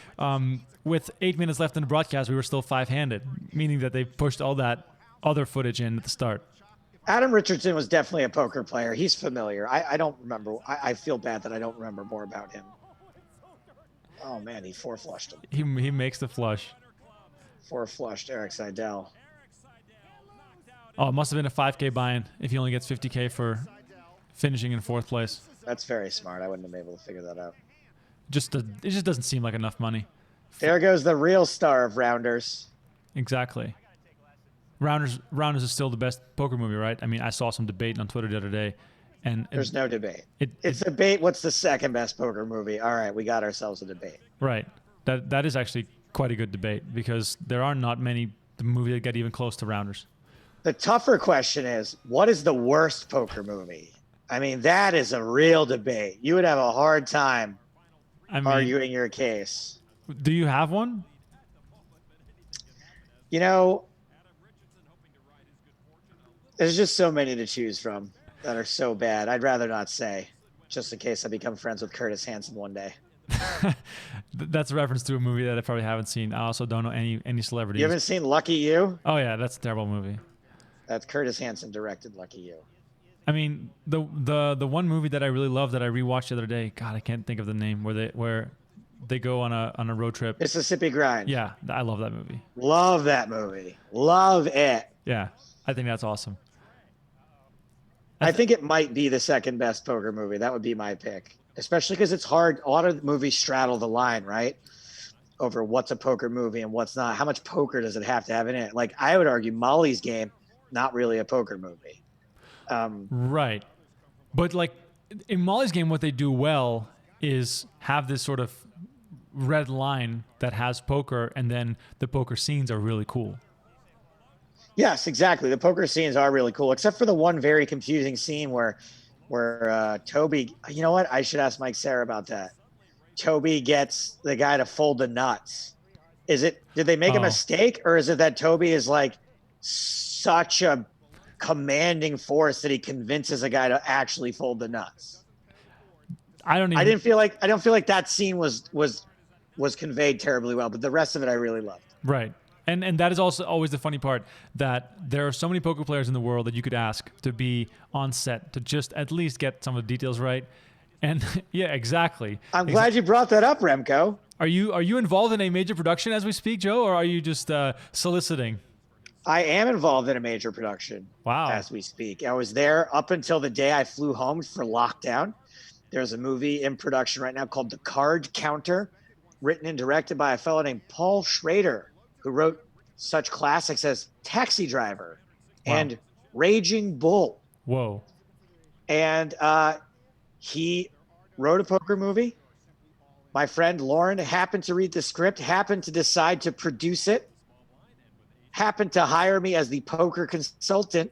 With 8 minutes left in the broadcast, we were still 5-handed, meaning that they pushed all that other footage in at the start. Adam Richardson was definitely a poker player. He's familiar. I don't remember. I feel bad that I don't remember more about him. Oh man, he four flushed him. He makes the flush. Four flushed Eric Seidel. Oh, it must have been a 5K buy-in if he only gets 50K for finishing in 4th place. That's very smart. I wouldn't have been able to figure that out. It just doesn't seem like enough money. There goes the real star of Rounders. Exactly. Rounders is still the best poker movie, right? I mean, I saw some debate on Twitter the other day, and there's no debate. It's debate. What's the second best poker movie? All right, we got ourselves a debate. Right. That is actually quite a good debate, because there are not many movies that get even close to Rounders. The tougher question is, what is the worst poker movie? I mean, that is a real debate. You would have a hard time arguing your case. Do you have one? There's just so many to choose from that are so bad. I'd rather not say, just in case I become friends with Curtis Hanson one day. That's a reference to a movie that I probably haven't seen. I also don't know any celebrities. You haven't seen Lucky You? Oh yeah, that's a terrible movie. That's Curtis Hanson directed Lucky You. I mean, the one movie that I really love that I rewatched the other day. God, I can't think of the name. Where they go on a road trip. Mississippi Grind. Yeah, I love that movie. Love that movie. Love it. Yeah, I think that's awesome. I think it might be the second best poker movie. That would be my pick, especially because it's hard. A lot of movies straddle the line, right? Over what's a poker movie and what's not. How much poker does it have to have in it? Like, I would argue Molly's Game, not really a poker movie. Right. But like in Molly's Game, what they do well is have this sort of red line that has poker, and then the poker scenes are really cool. Yes, exactly. The poker scenes are really cool, except for the one very confusing scene where Toby, you know what? I should ask Mike Sarah about that. Toby gets the guy to fold the nuts. Did they make a mistake, or is it that Toby is like such a commanding force that he convinces a guy to actually fold the nuts? I don't feel like that scene was conveyed terribly well, but the rest of it I really loved. Right. And that is also always the funny part, that there are so many poker players in the world that you could ask to be on set to just at least get some of the details right. And yeah, exactly. I'm glad you brought that up, Remko. Are you involved in a major production as we speak, Joe, or are you just soliciting? I am involved in a major production. Wow. As we speak. I was there up until the day I flew home for lockdown. There's a movie in production right now called The Card Counter, written and directed by a fellow named Paul Schrader, who wrote such classics as Taxi Driver and Raging Bull. Whoa. And he wrote a poker movie. My friend Lauren happened to read the script, happened to decide to produce it, happened to hire me as the poker consultant.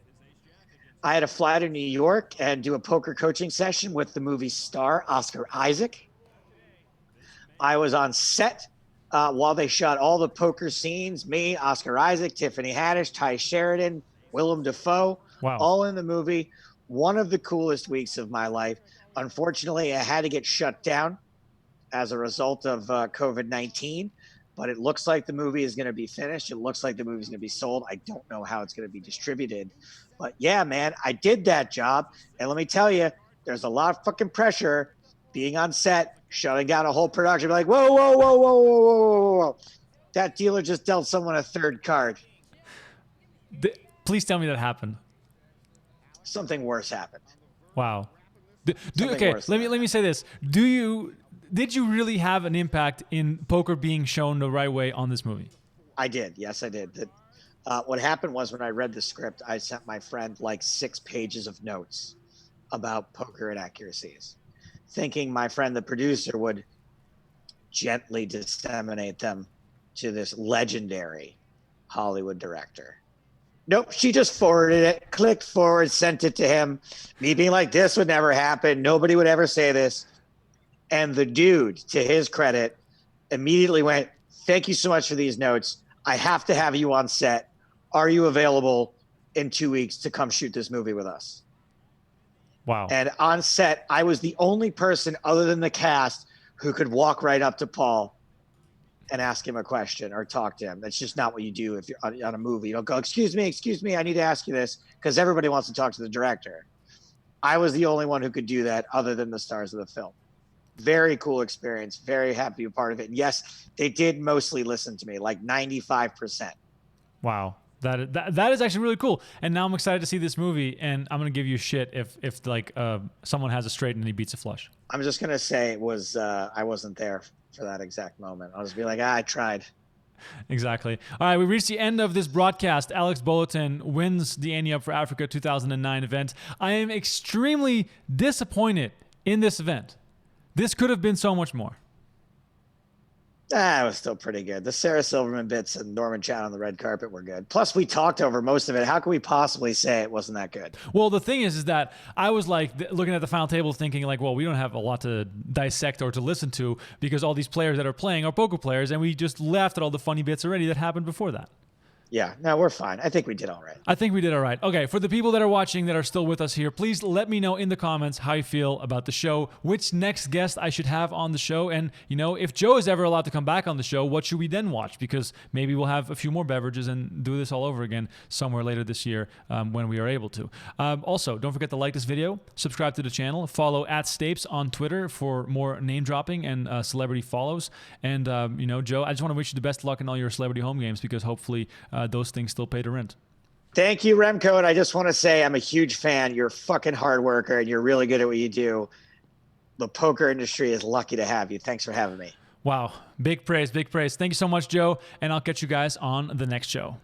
I had to fly to New York and do a poker coaching session with the movie star, Oscar Isaac. I was on set while they shot all the poker scenes. Me, Oscar Isaac, Tiffany Haddish, Ty Sheridan, Willem Dafoe, all in the movie. One of the coolest weeks of my life. Unfortunately, I had to get shut down as a result of COVID-19, but it looks like the movie is going to be finished. It looks like the movie is going to be sold. I don't know how it's going to be distributed, but yeah, man, I did that job. And let me tell you, there's a lot of fucking pressure being on set, shutting down a whole production. Be like, whoa, whoa, whoa, whoa, whoa, whoa, whoa. That dealer just dealt someone a third card. Please tell me that happened. Something worse happened. Wow. Okay, let me say this. Did you really have an impact in poker being shown the right way on this movie? I did. Yes, I did. What happened was when I read the script, I sent my friend like 6 pages of notes about poker inaccuracies, thinking my friend, the producer, would gently disseminate them to this legendary Hollywood director. Nope, she just forwarded it, clicked forward, sent it to him. Me being like, this would never happen. Nobody would ever say this. And the dude, to his credit, immediately went, thank you so much for these notes. I have to have you on set. Are you available in 2 weeks to come shoot this movie with us? Wow. And on set, I was the only person other than the cast who could walk right up to Paul and ask him a question or talk to him. That's just not what you do if you're on a movie. You don't go, excuse me, I need to ask you this, because everybody wants to talk to the director. I was the only one who could do that other than the stars of the film. Very cool experience. Very happy to be a part of it. And yes, they did mostly listen to me, like 95%. Wow. That is actually really cool. And now I'm excited to see this movie, and I'm going to give you shit if like someone has a straight and he beats a flush. I'm just going to say it was I wasn't there for that exact moment. I'll just be like, I tried. Exactly. All right, we reached the end of this broadcast. Alex Bulletin wins the Ante Up for Africa 2009 event. I am extremely disappointed in this event. This could have been so much more. It was still pretty good. The Sarah Silverman bits and Norman Chan on the red carpet were good. Plus, we talked over most of it. How can we possibly say it wasn't that good? Well, the thing is that I was like looking at the final table thinking like, well, we don't have a lot to dissect or to listen to because all these players that are playing are poker players, and we just laughed at all the funny bits already that happened before that. Yeah, no, we're fine. I think we did all right. I think we did all right. Okay, for the people that are watching that are still with us here, please let me know in the comments how you feel about the show, which next guest I should have on the show, and, you know, if Joe is ever allowed to come back on the show, what should we then watch? Because maybe we'll have a few more beverages and do this all over again somewhere later this year when we are able to. Also, don't forget to like this video, subscribe to the channel, follow @Stapes on Twitter for more name dropping and celebrity follows. And, you know, Joe, I just want to wish you the best of luck in all your celebrity home games, because hopefully those things still pay the rent. Thank you, Remko. And I just want to say I'm a huge fan. You're a fucking hard worker and you're really good at what you do. The poker industry is lucky to have you. Thanks for having me. Wow. Big praise, big praise. Thank you so much, Joe. And I'll catch you guys on the next show.